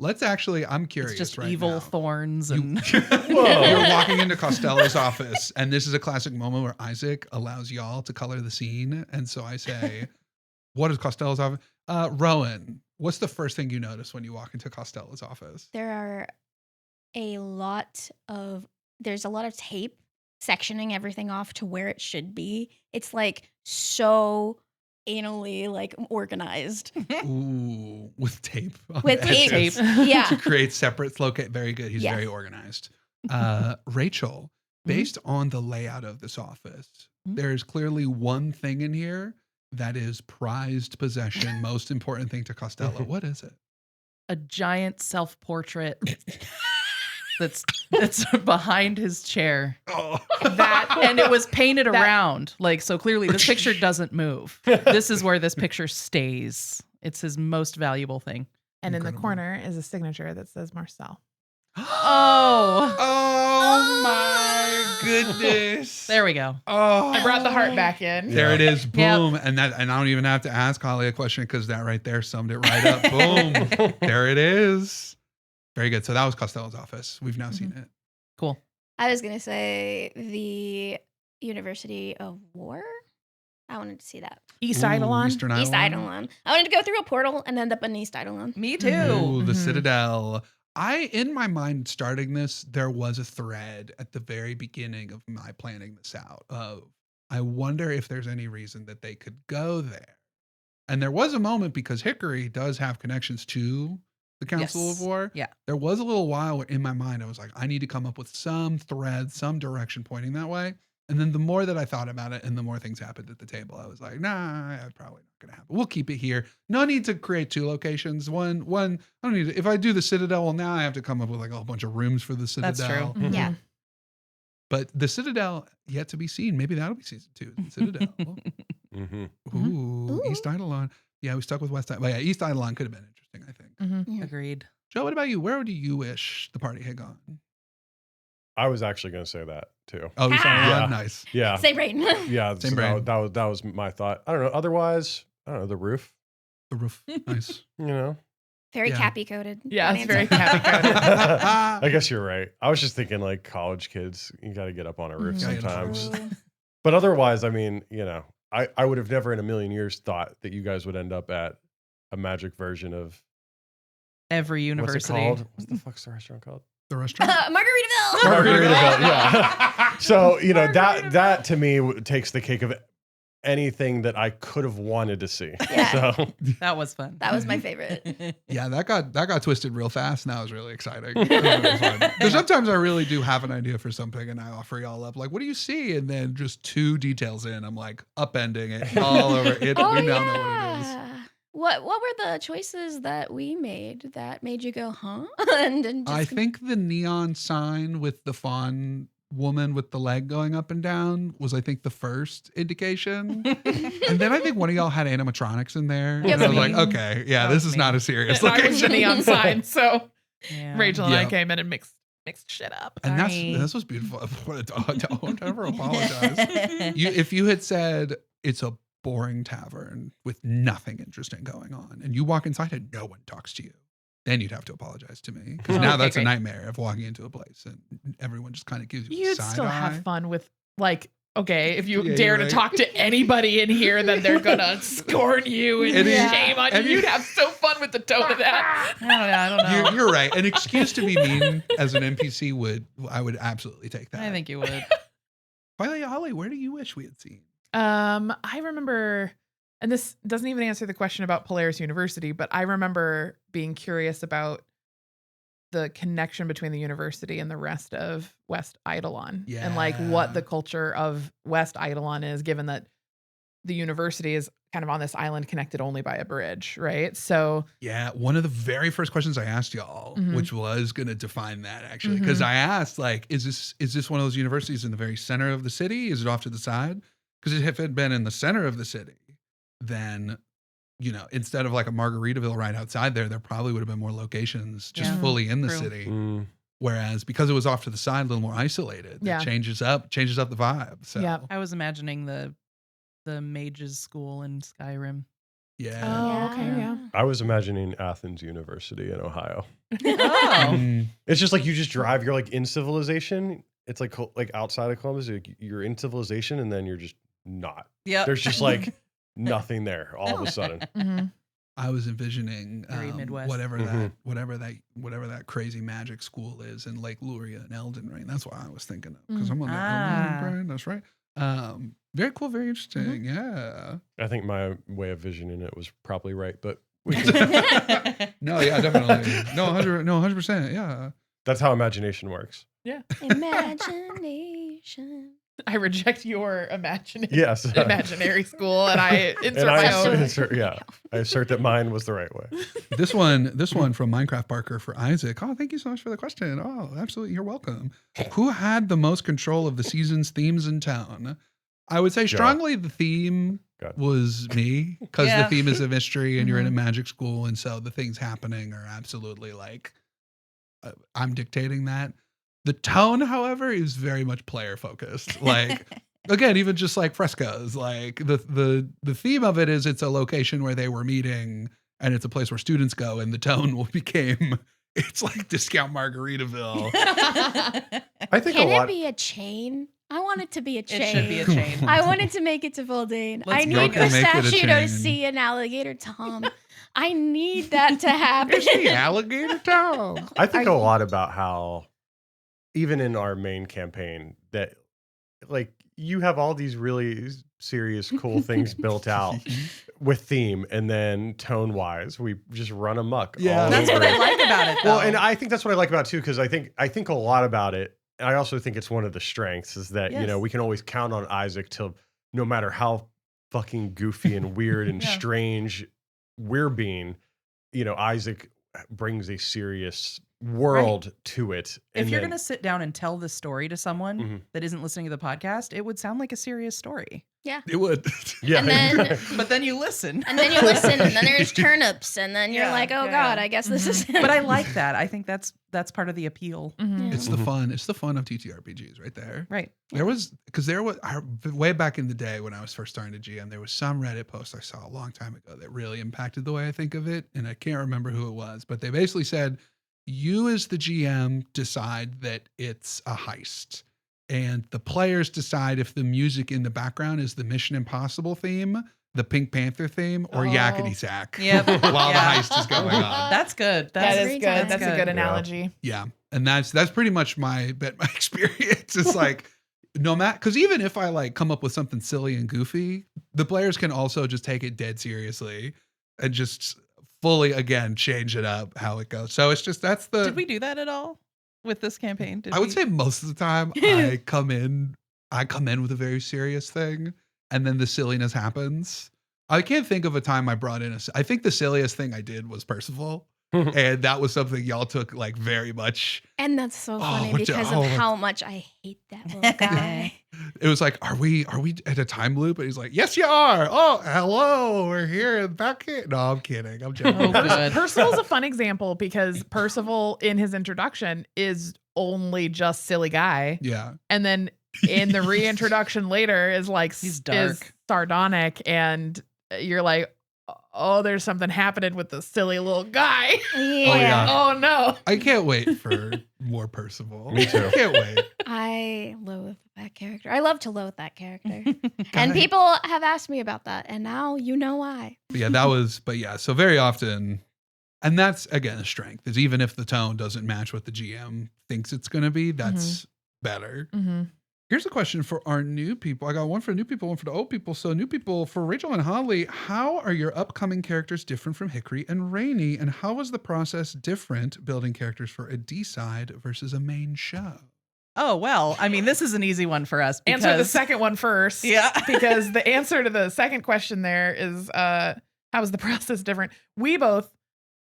S1: I'm curious.
S3: It's just
S1: right
S3: evil
S1: now.
S3: thorns
S1: You-
S3: and
S1: You're walking into Costello's office, and this is a classic moment where Isaac allows y'all to color the scene. And so I say, what is Costello's office? Rowan, what's the first thing you notice when you walk into Costello's office?
S2: There's a lot of tape sectioning everything off to where it should be. It's like so anally like organized
S1: Ooh, with tape. on
S2: with
S1: the
S2: tape.
S1: edges
S2: Yeah.
S1: To create separate locate. Very good. He's
S2: Yes.
S1: very organized. Rachel, based on the layout of this office, there's clearly one thing in here that is prized possession, most important thing to Costello. What is it?
S3: a giant self-portrait that's behind his chair.
S1: Oh.
S3: And it was painted around. Like, so clearly this picture doesn't move. This is where this picture stays. It's his most valuable thing.
S4: And in the
S1: Incredible.
S4: corner is a signature that says Marcel.
S3: Oh.
S1: Oh my goodness.
S3: There we go.
S1: Oh.
S4: I brought the heart back in.
S1: There it is.
S3: Yep.
S1: Boom. And I don't even have to ask Holly a question because that right there summed it right up. Boom. There it is. Very good. So that was Costello's office. We've now seen it.
S3: Cool.
S2: I was gonna say the University of War. I wanted to see that.
S4: East
S1: Ooh,
S4: Eidolon.
S1: Eastern
S2: East Eidolon. I wanted to go through a portal and end up in East Eidolon.
S3: Me too.
S1: Ooh, the
S4: Mhm.
S1: Citadel. In my mind, starting this, there was a thread at the very beginning of my planning this out of, I wonder if there's any reason that they could go there. And there was a moment because Hickory does have connections to the Council
S3: Yes.
S1: of War.
S3: Yeah.
S1: There was a little while where in my mind, I was like, I need to come up with some thread, some direction pointing that way. And then the more that I thought about it and the more things happened at the table, I was like, nah, probably not going to happen. We'll keep it here. No need to create two locations. One, I don't need to, if I do the Citadel, well, now I have to come up with like a whole bunch of rooms for the Citadel.
S3: That's true.
S4: Mhm.
S2: Yeah.
S1: But the Citadel, yet to be seen. Maybe that'll be season 2. The Citadel.
S5: Mm-hmm.
S1: Ooh,
S2: Ooh.
S1: East Eidolon. Yeah, we stuck with West Eidolon. But yeah, East Eidolon could have been interesting, I think.
S4: Mhm.
S3: Agreed.
S1: Joe, what about you? Where do you wish the party had gone?
S5: I was actually going to say that too.
S1: Oh, East
S2: Ah.
S1: Eidolon?
S5: Yeah.
S1: Nice.
S5: Yeah.
S2: Same brain.
S5: Yeah.
S1: Same
S5: so
S1: brain.
S5: that was my thought. I don't know. Otherwise, I don't know. The roof,
S1: The roof. Nice.
S5: you know?
S2: Very
S1: Yeah.
S2: cappy coded.
S4: Yeah, it's very
S2: cappy.
S4: cappy-coded.
S5: I guess you're right. I was just thinking like college kids, you got to get up on a roof
S4: Mhm.
S1: Gotta get up on a
S5: sometimes.
S1: roof.
S5: But otherwise, I mean, you know, I would have never in a million years thought that you guys would end up at a magic version of
S3: Every university.
S5: what's it called? What's the fuck's the restaurant called?
S1: The restaurant?
S2: Margaritaville.
S5: Margaritaville, yeah. So, you know, that to me takes the cake of anything that I could have wanted to see.
S2: Yeah.
S5: So,
S3: That was fun.
S2: That was my favorite.
S1: Yeah, that got twisted real fast, and that was really exciting. Because sometimes I really do have an idea for something, and I offer y'all up, like, what do you see? And then just 2 details in, I'm like upending it all over it.
S2: Oh,
S1: We now know what it is.
S2: yeah. What were the choices that we made that made you go, huh? and then just
S1: I think the neon sign with the fawn woman with the leg going up and down was, I think, the first indication. And then I think one of y'all had animatronics in there.
S2: Yep.
S1: And I was like, okay, yeah,
S3: That
S1: this
S3: was
S1: is
S3: me.
S1: not a serious
S4: And I was the
S1: location.
S4: neon sign, so
S3: Yeah.
S4: Rachel and I
S1: Yep.
S4: came in and mixed shit up.
S1: And
S3: Sorry.
S1: that's what's beautiful. Don't ever apologize. If you had said it's a boring tavern with nothing interesting going on, and you walk inside and no one talks to you, then you'd have to apologize to me. Because now
S4: Okay,
S1: that's a
S4: great.
S1: nightmare of walking into a place and everyone just kind of gives you a
S4: You'd
S1: side
S4: still
S1: eye.
S4: have fun with like, okay, if you
S1: Yeah,
S4: dare
S1: you're
S4: to
S1: right.
S4: talk to anybody in here, then they're gonna scorn you and
S1: And
S4: shame on you.
S1: and
S4: You'd have so fun with the tone of that.
S3: I don't know.
S1: You're right. An excuse to be mean as an NPC I would absolutely take that.
S3: I think you would.
S1: Finally, Holly, where do you wish we had seen?
S4: I remember, and this doesn't even answer the question about Polaris University, but I remember being curious about the connection between the university and the rest of West Eidolon, and like what
S1: Yeah.
S4: the culture of West Eidolon is, given that the university is kind of on this island connected only by a bridge, right? So
S1: Yeah, one of the very first questions I asked y'all,
S4: Mhm.
S1: which was going to define that actually, because I asked like, is this one of those universities in the very center of the city? Is it off to the side? Because if it had been in the center of the city, then instead of like a Margaritaville right outside there probably would have been more locations just
S3: Yeah.
S1: fully in the
S3: True.
S1: city.
S5: Mm.
S1: Whereas because it was off to the side, a little more isolated,
S4: Yeah.
S1: it changes up the vibe. So
S4: Yeah.
S3: I was imagining the mages school in Skyrim.
S1: yeah.
S4: Oh, okay, yeah.
S5: I was imagining Athens University in Ohio.
S3: Oh.
S1: Mm.
S5: It's just like you just drive, you're like in civilization. It's like outside of Columbus, you're in civilization and then you're just not.
S3: Yep.
S5: There's just like nothing there all of a sudden.
S4: Mhm.
S1: I was envisioning
S3: Very Midwest.
S1: whatever
S5: Mhm.
S1: that crazy magic school is in Lake Luria and Elden Ring. That's what I was thinking of because I'm on the
S3: Ah.
S1: Elden Ring. That's right. Very cool, very interesting. Yeah.
S5: I think my way of visioning it was probably right, but
S1: No, yeah, definitely. No, 100%. Yeah.
S5: that's how imagination works.
S2: Imagination.
S4: I reject your
S5: Yes.
S4: imaginary school, and I insert
S5: And
S4: my
S5: I
S4: own.
S5: assert that mine was the right way.
S1: This one from MinecraftParker for Isaac. Oh, thank you so much for the question. Oh, absolutely. You're welcome. Who had the most control of the season's themes and tone? I would say
S5: Joe.
S1: strongly the theme
S5: Good.
S1: was me because
S3: Yeah.
S1: the theme is a mystery and you're in a
S4: Mhm.
S1: magic school. And so the things happening are absolutely like, I'm dictating that. The tone, however, is very much player focused. Like, again, even just like frescoes, like the theme of it is it's a location where they were meeting and it's a place where students go, and the tone became it's like discount Margaritaville.
S5: I think
S2: Can
S5: a
S2: it
S5: lot.
S2: be a chain? I want it to be a chain.
S3: It should be a chain.
S2: I wanted to make it to Voldane.
S3: Let's
S2: I
S3: go
S2: need
S3: make
S1: it a
S2: Pistachio to
S1: chain.
S2: see an alligator Tom. I need that to happen.
S1: It's the alligator town.
S5: I think a lot about how, even in our main campaign, that like you have all these really serious, cool things built out with theme, and then tone wise, we just run amok.
S1: Yeah.
S5: all
S3: That's
S5: over
S3: what I
S5: it.
S3: like about it, though.
S5: Well, and I think that's what I like about it too, because I think a lot about it. And I also think it's one of the strengths is that
S3: Yes.
S5: we can always count on Isaac to, no matter how fucking goofy and weird and
S3: Yeah.
S5: strange we're being, Isaac brings a serious world to it.
S3: if
S5: And
S3: you're
S5: then-
S3: going to sit down and tell this story to someone
S5: Mhm.
S3: that isn't listening to the podcast, it would sound like a serious story.
S1: It would.
S5: yeah,
S2: And then-
S3: But then you listen.
S2: And then you listen, and then there's turnips, and then you're
S3: Yeah,
S2: like, oh
S3: yeah,
S2: God,
S3: yeah.
S2: I guess this is.
S3: But I like that. I think that's part of the appeal.
S4: Mhm.
S1: It's the fun. It's the fun of TTRPGs right there.
S3: Right.
S1: There was way back in the day when I was first starting to GM, there was some Reddit post I saw a long time ago that really impacted the way I think of it. And I can't remember who it was, but they basically said, you as the GM decide that it's a heist. And the players decide if the music in the background is the Mission Impossible theme, the Pink Panther theme, or
S4: Oh.
S1: Yakety Sack
S3: Yep.
S1: while
S3: Yeah.
S1: the heist is going on.
S3: That's good.
S4: That
S3: That's
S4: is
S2: every
S4: good.
S2: time.
S4: That's a
S3: good.
S4: good
S3: Yeah.
S4: analogy.
S1: Yeah. And that's pretty much my experience. It's like, no matter, because even if I like come up with something silly and goofy, the players can also just take it dead seriously and just fully again change it up how it goes. So it's just
S3: Did we do that at all with this campaign? Did
S1: I would
S3: we?
S1: say most of the time I come in with a very serious thing, and then the silliness happens. I can't think of a time I brought in I think the silliest thing I did was Percival. And that was something y'all took like very much.
S2: And that's so funny
S1: which-
S2: because of how much I hate that little guy.
S1: It was like, are we at a time loop? And he's like, yes, you are. Oh, hello, we're here back here. No, I'm kidding. I'm joking.
S3: Oh, good.
S4: Percival's a fun example because Percival in his introduction is only just silly guy.
S1: Yeah.
S4: And then in the reintroduction later is like
S3: He's dark.
S4: is sardonic, and you're like, oh, there's something happening with the silly little guy.
S1: yeah.
S4: Oh no.
S1: I can't wait for more Percival.
S5: Me too.
S1: I can't wait.
S2: I loathe that character. I love to loathe that character.
S1: God.
S2: And people have asked me about that. And now you know why.
S1: But yeah, so very often, and that's again a strength, is even if the tone doesn't match what the GM thinks it's going to be, that's better.
S4: Mm-hmm.
S1: Here's a question for our new people. I got one for new people, one for the old people. So new people, for Rachel and Holly, how are your upcoming characters different from Hickory and Rainey? And how was the process different building characters for a D-side versus a main show?
S3: Oh, well, I mean, this is an easy one for us. Because,
S4: Answer the second one first.
S3: Yeah.
S4: Because the answer to the second question there is how is the process different? We both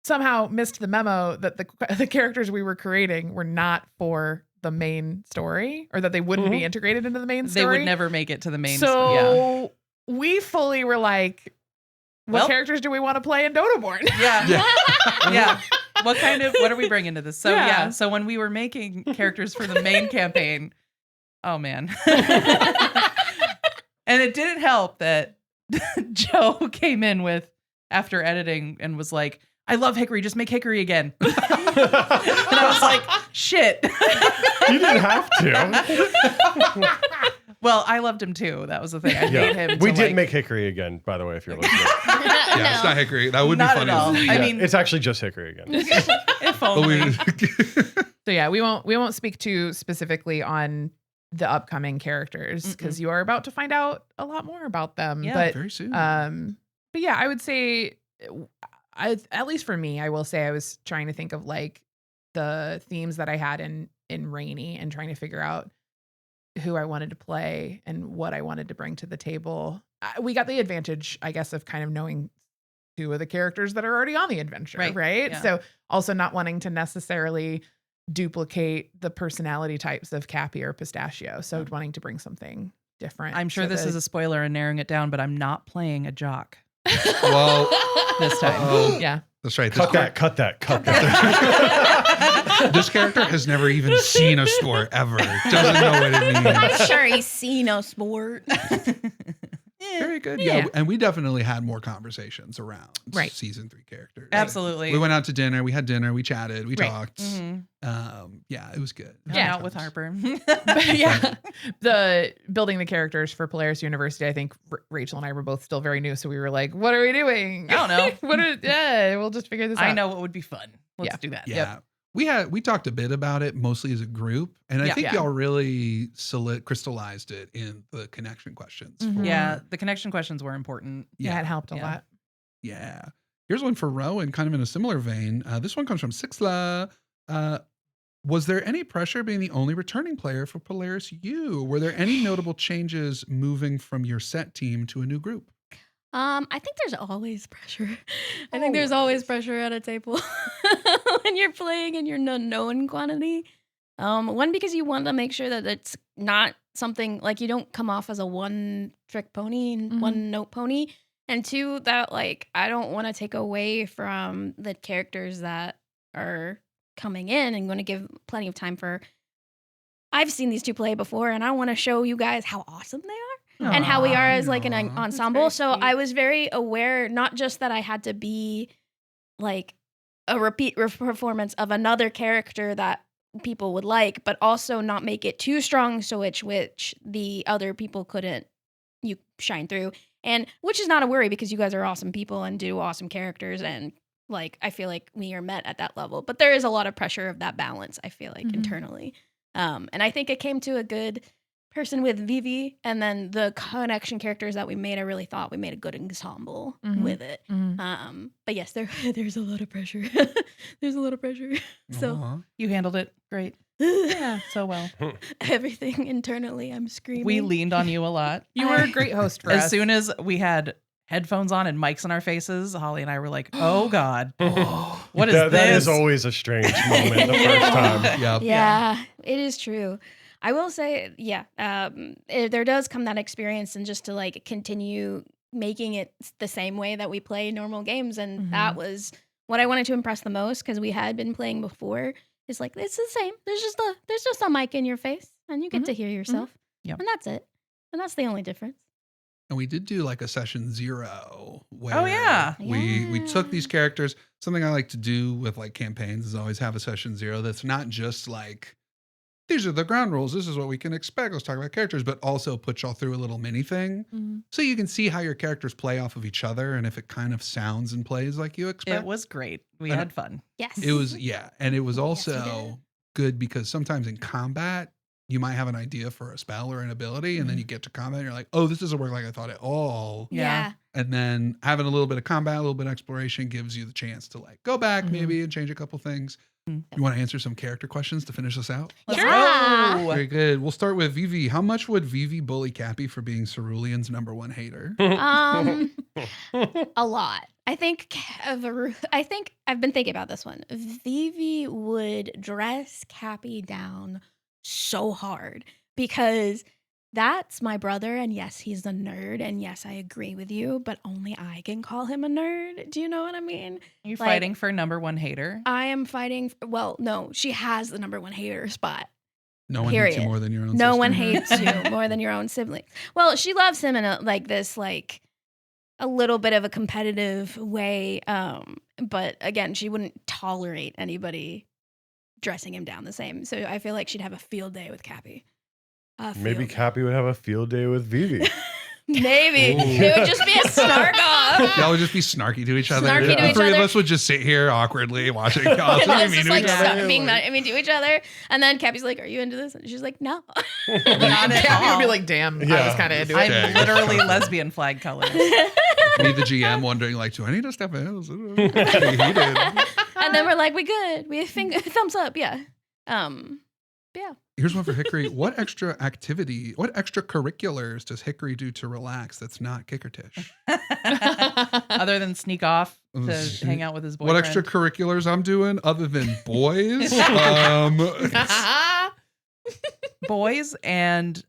S4: somehow missed the memo that the characters we were creating were not for the main story, or that they wouldn't be integrated into the main story.
S3: They would never make it to the main
S4: So we fully were like, what characters do we want to play in Dodoborne?
S3: Yeah. Yeah. What are we bringing to this? So so when we were making characters for the main campaign, oh man. And it didn't help that Joe came in with, after editing, and was like, I love Hickory, just make Hickory again. And I was like, shit.
S5: You didn't have to.
S3: Well, I loved him too. That was the thing. I made him.
S5: We did make Hickory again, by the way, if you're listening.
S1: Yeah, it's not Hickory. That would
S3: Not
S1: be funny.
S3: at all.
S1: Yeah.
S3: I mean,
S5: It's actually just Hickory again.
S3: if
S1: But
S3: only.
S4: So yeah, we won't speak too specifically on the upcoming characters because you are about to find out a lot more about them.
S3: Yeah,
S4: but
S1: very soon.
S4: but yeah, I would say, at least for me, I will say I was trying to think of like the themes that I had in Rainey and trying to figure out who I wanted to play and what I wanted to bring to the table. We got the advantage, I guess, of kind of knowing two of the characters that are already on the adventure, right?
S3: Yeah.
S4: So also not wanting to necessarily duplicate the personality types of Cappy or Pistachio. So wanting to bring something different.
S3: I'm sure this is a spoiler and narrowing it down, but I'm not playing a jock
S1: Well,
S3: this time.
S4: Yeah.
S1: that's right.
S5: Cut that.
S1: This character has never even seen a store ever. Doesn't know what it means.
S2: I'm sure he's seen no sport.
S1: Very good.
S4: Yeah.
S1: Yeah. And we definitely had more conversations around season 3 characters.
S3: Absolutely.
S1: We went out to dinner. We had dinner. We chatted. We
S4: Right.
S1: talked.
S3: Mhm.
S1: Yeah, it was good.
S3: Hung out with Harper.
S4: Yeah. The building the characters for Polaris University, I think Rachel and I were both still very new. So we were like, what are we doing?
S3: I don't know.
S4: We'll just figure this out.
S3: I know what would be fun. Let's do that.
S1: Yeah. We talked a bit about it mostly as a group, and I think y'all really crystallized it in the connection questions.
S4: Mhm.
S3: Yeah, the connection questions were important.
S4: Yeah, it helped a
S3: Yeah.
S4: lot.
S1: Yeah. Here's one for Rowan, kind of in a similar vein. This one comes from Sixla. Was there any pressure being the only returning player for Polaris U? Were there any notable changes moving from your set team to a new group?
S2: I think there's always pressure. I think there's always pressure at a table when you're playing and you're unknown quantity. One, because you want to make sure that it's not something like you don't come off as a one-trick pony, one-note pony. And two, that like I don't want to take away from the characters that are coming in and going to give plenty of time for. I've seen these two play before, and I want to show you guys how awesome they are. And how we are as like an ensemble. So I was very aware, not just that I had to be like a repeat performance of another character that people would like, but also not make it too strong so which the other people couldn't shine through. And which is not a worry because you guys are awesome people and do awesome characters, and like I feel like we are met at that level. But there is a lot of pressure of that balance, I feel like, internally. And I think it came to a good person with Vivi, and then the connection characters that we made, I really thought we made a good ensemble with it. But yes, there's a lot of pressure. There's a lot of pressure. So
S3: You handled it great.
S2: yeah,
S3: So well.
S2: everything internally, I'm screaming.
S3: We leaned on you a lot.
S4: You were a great host for
S3: As
S4: us.
S3: soon as we had headphones on and mics in our faces, Holly and I were like, "Oh God, what is this?"
S5: That is always a strange moment the first time.
S1: Yep.
S2: Yeah, it is true. I will say, there does come that experience, and just to like continue making it the same way that we play normal games, and that was what I wanted to impress the most, because we had been playing before. It's like, it's the same. There's just a mic in your face, and you get to hear yourself,
S3: Yep.
S2: and that's it, and that's the only difference.
S1: And we did do like a session 0 where
S3: Oh, yeah.
S1: we took these characters. Something I like to do with like campaigns is always have a session 0 that's not just like, these are the ground rules, this is what we can expect, let's talk about characters, but also put y'all through a little mini thing so you can see how your characters play off of each other and if it kind of sounds and plays like you expect.
S3: It was great. We
S1: And
S3: had fun.
S2: Yes.
S1: It was, yeah. And it was
S2: Yes, we
S1: also
S2: did.
S1: good because sometimes in combat, you might have an idea for a spell or an ability, and then you get to combat and you're like, oh, this doesn't work like I thought at all.
S2: Yeah.
S1: And then having a little bit of combat, a little bit of exploration gives you the chance to like go back maybe and change a couple things. You want to answer some character questions to finish us out?
S3: Let's
S2: Sure.
S3: go.
S1: Very good. We'll start with Vivi. How much would Vivi bully Cappy for being Cerulean's #1 hater?
S2: A lot. I think I've been thinking about this one. Vivi would dress Cappy down so hard because that's my brother, and yes, he's a nerd, and yes, I agree with you, but only I can call him a nerd. Do you know what I mean?
S3: Are you
S2: Like,
S3: fighting for #1 hater?
S2: I am fighting. Well, no, she has the #1 hater spot.
S1: No one hates you
S2: Period.
S1: more than your own
S2: No
S1: sister.
S2: one hates you more than your own sibling. Well, she loves him in a little bit of a competitive way. But again, she wouldn't tolerate anybody dressing him down the same. So I feel like she'd have a field day with Cappy.
S5: Maybe
S2: Field day.
S5: Cappy would have a field day with Vivi.
S2: Maybe.
S1: Ooh.
S2: It would just be a snark off.
S1: Y'all would just be snarky to each other.
S2: Snarky
S5: to
S1: The
S2: each
S1: three of
S2: other.
S1: us would just sit here awkwardly watching y'all
S2: And
S1: just
S2: us
S1: be mean
S2: just
S1: to
S2: like
S1: each other.
S2: being mean to each other. And then Cappy's like, are you into this? And she's like, no.
S3: Not at
S4: Cappy would be
S3: all.
S4: like, damn, I
S5: Yeah.
S4: was kind of into
S3: I'm
S4: it.
S1: Okay.
S3: literally lesbian flag colors.
S1: Me, the GM, wondering like, do I need to step in? He did.
S2: And then we're like, we good. We thumbs up. Yeah. Yeah.
S1: Here's one for Hickory. What extracurriculars does Hickory do to relax that's not kick or tish?
S3: Other than sneak off to
S1: Mm.
S3: hang out with his
S1: What
S3: boyfriend.
S1: extracurriculars I'm doing other than boys?
S3: Boys and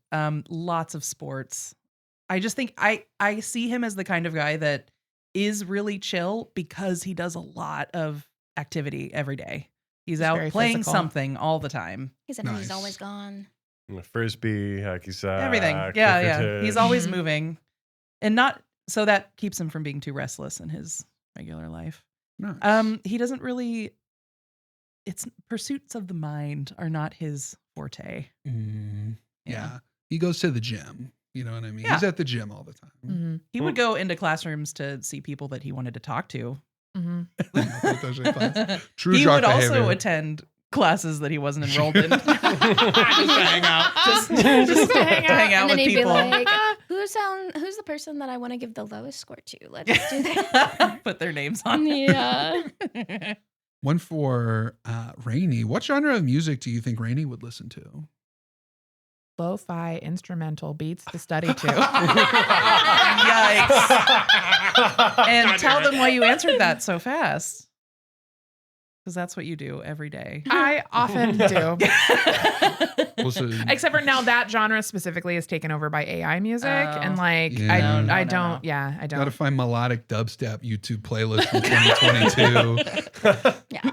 S3: lots of sports. I just think I see him as the kind of guy that is really chill because he does a lot of activity every day. He's out
S4: very
S3: playing
S4: physical.
S3: something all the time.
S2: He said he's
S1: Nice.
S2: always gone.
S5: Frisbee, hacky sack,
S3: Everything. Yeah.
S5: cricket.
S3: He's always
S4: Mhm.
S3: moving. And not so that keeps him from being too restless in his regular life.
S1: Nice.
S3: He doesn't really it's pursuits of the mind are not his forte.
S1: Yeah. He goes to the gym. You know what I mean?
S3: Yeah.
S1: He's at the gym all the time.
S4: Mhm,
S3: He would go into classrooms to see people that he wanted to talk to.
S4: mhm.
S1: True
S3: He
S1: jock
S3: would also
S1: behavior.
S3: attend classes that he wasn't enrolled in.
S1: Just to hang out.
S3: just to hang out
S2: And then
S3: with
S2: he'd
S3: people.
S2: be like, who's the person that I want to give the lowest score to? Let's do that.
S3: Put their names on.
S2: Yeah.
S1: One for Rainey. What genre of music do you think Rainey would listen to?
S4: Lo-fi instrumental beats to study to.
S3: Yikes. And tell them why you answered that so fast. Because that's what you do every day.
S4: I often do.
S1: Listen,
S4: Except for now that genre specifically is taken over by AI music. And like,
S1: Yeah.
S4: I
S3: No.
S4: don't. Yeah, I
S1: gotta
S4: don't.
S1: find melodic dubstep YouTube playlist from 2022.
S2: Yeah.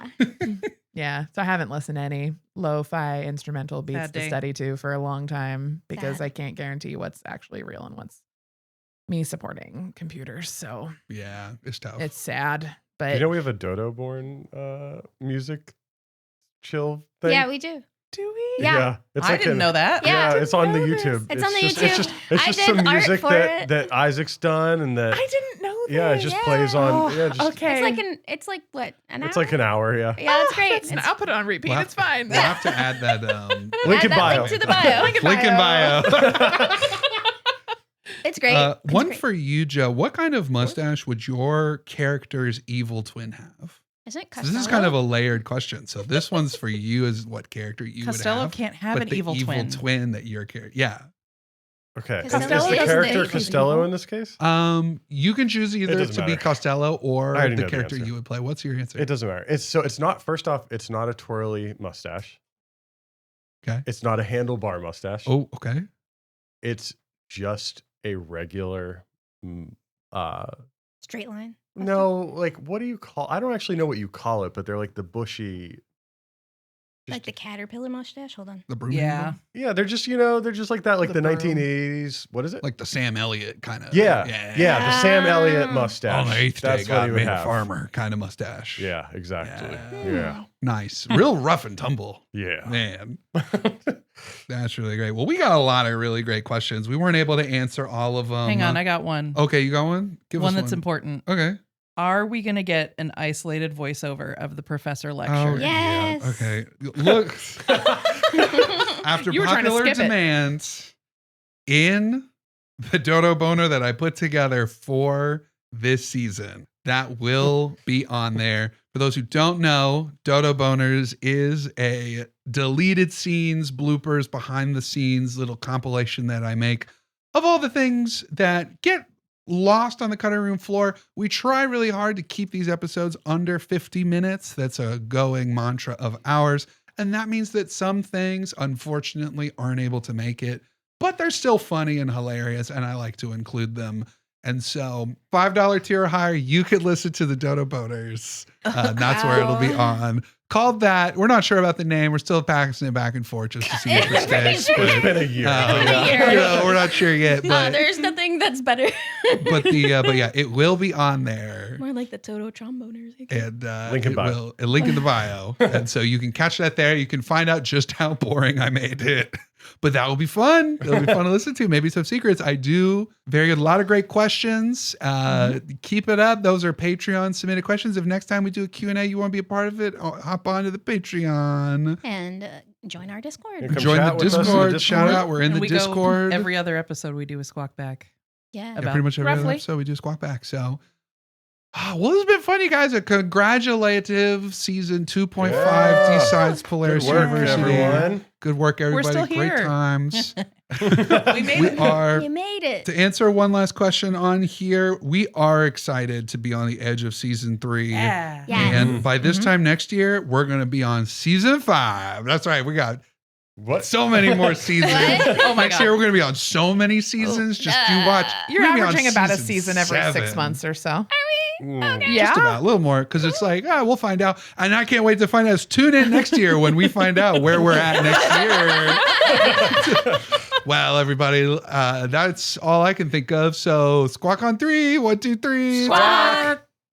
S4: Yeah. So I haven't listened to any lo-fi instrumental beats
S3: Sad
S4: to
S3: day.
S4: study to for a long time because
S2: Sad.
S4: I can't guarantee what's actually real and what's me supporting computers. So
S1: Yeah, it's tough.
S4: it's sad. But
S5: You know, we have a Dodoborne music chill thing.
S2: Yeah, we do.
S4: do we?
S2: Yeah.
S5: It's
S3: I
S5: like
S3: didn't know that.
S2: Yeah.
S5: Yeah, it's on the
S4: know this.
S5: YouTube.
S2: It's on the
S5: just,
S2: YouTube.
S5: It's
S2: I
S5: just
S2: did
S5: some
S2: art
S5: music
S2: for
S5: that,
S2: it.
S5: that Isaac's done, and that
S4: I didn't know that.
S5: yeah, it just
S2: Yeah.
S5: plays on.
S4: Oh,
S5: Yeah, just
S4: okay.
S2: It's like what, an hour?
S5: it's like an hour. Yeah,
S2: Yeah, it's great.
S4: That's- I'll put it on repeat.
S1: We'll
S4: it's fine.
S1: We'll have to add that
S5: Link in
S2: Add that
S5: bio.
S2: link to the bio.
S4: Link in
S1: link in bio.
S2: It's great. It's
S1: One
S2: great.
S1: for you, Joe. What kind of mustache would your character's evil twin have?
S2: Isn't it
S1: So this is
S2: Costello?
S1: kind of a layered question. So this one's for you as what character you
S3: Costello
S1: would have.
S3: can't have
S1: but
S3: an
S1: the
S3: evil twin.
S1: twin that your character. Yeah.
S5: Okay. Is
S2: Costello
S5: the
S2: doesn't
S5: character
S2: age
S5: Costello
S2: people.
S5: in this case?
S1: You can choose either
S5: doesn't
S1: to be
S5: matter.
S1: Costello or
S5: I already
S1: the
S5: know the
S1: character
S5: answer.
S1: you would play. What's your answer?
S5: It doesn't matter. It's not, first off, it's not a twirly mustache.
S1: Okay.
S5: It's not a handlebar mustache.
S1: Oh, okay.
S5: It's just a regular
S2: Straight line.
S5: no, like what do you call, I don't actually know what you call it, but they're like the bushy,
S2: Like the caterpillar mustache. Hold on.
S1: The broom
S3: Yeah.
S1: handle?
S5: yeah, they're just, they're just like that, like the
S4: The broom.
S5: 1980s. What is it?
S1: Like the Sam Elliott kind of.
S5: Yeah, the Sam Elliott
S2: Ah.
S5: mustache.
S1: On the eighth day,
S5: That's what
S1: God
S5: he would
S1: made a
S5: have.
S1: farmer kind of mustache.
S5: Yeah, exactly.
S1: Yeah.
S5: Yeah.
S1: Nice. Real rough and tumble.
S5: Yeah.
S1: Man. That's really great. Well, we got a lot of really great questions. We weren't able to answer all of them.
S3: Hang on, I got one.
S1: Okay, you got one? Give
S3: One
S1: us
S3: that's important.
S1: Okay.
S3: Are we going to get an isolated voiceover of the professor lecture?
S2: Yes.
S1: Yeah. Okay. Look. After
S4: You were trying to
S1: popular
S4: skip it.
S1: demand, in the Dodo Boner that I put together for this season, that will be on there. For those who don't know, Dodo Boners is a deleted scenes, bloopers, behind the scenes little compilation that I make of all the things that get lost on the cutting room floor. We try really hard to keep these episodes under 50 minutes. That's a going mantra of ours. And that means that some things, unfortunately, aren't able to make it, but they're still funny and hilarious, and I like to include them. And so $5 tier or higher, you could listen to the Dodo Boners. That's where it'll be on. Called that. We're not sure about the name. We're still passing it back and forth just to see if it sticks.
S5: It's been a year.
S1: We're not sure yet. But,
S2: There's nothing that's better.
S1: but yeah, it will be on there.
S2: More like the Toto tromboners. I guess.
S1: And
S5: Link in
S1: it
S5: bio.
S1: will- a link in the bio. And so you can catch that there. You can find out just how boring I made it. But that will be fun. It'll be fun to listen to. Maybe some secrets. I do very good. A lot of great questions. Keep it up. Those are Patreon submitted questions. If next time we do a Q&A, you want to be a part of it, hop onto the Patreon.
S2: And join our Discord.
S5: Come
S1: Join the
S5: chat with us in the
S1: Discord. Shout
S5: Discord.
S1: out. We're in
S3: And
S1: the
S3: we
S1: Discord.
S3: Go every other episode we do a Squawk-back.
S2: Yeah.
S1: Yeah, pretty much every other
S4: roughly.
S1: episode we do Squawk-back. So, well, this has been fun, you guys. A congratulative season 2.5
S5: Yeah.
S1: D-Sides Polaris
S5: Good work,
S1: University.
S5: everyone.
S1: Good work, everybody.
S3: still
S1: Great
S3: here.
S1: times.
S3: We made
S1: We
S3: it.
S1: are,
S2: You made it.
S1: to answer one last question on here, we are excited to be on the edge of season 3.
S3: Yeah.
S2: Yeah.
S1: And by this
S3: Mhm.
S1: time next year, we're going to be on season 5. That's right. We got
S5: What?
S1: so many more seasons.
S2: What?
S3: Oh my
S1: Next
S3: God.
S1: year, we're going to be on so many seasons. Just you watch.
S4: You're
S1: We're gonna be on
S4: averaging about a
S1: season
S4: season every 6
S1: 7.
S4: months or so.
S5: Mm.
S4: Yeah.
S1: Just about a little more, because it's like, we'll find out. And I can't wait to find out. Tune in next year when we find out where we're at next year. Well, everybody, that's all I can think of. So squawk on 3. 1, 2, 3.
S2: Squawk.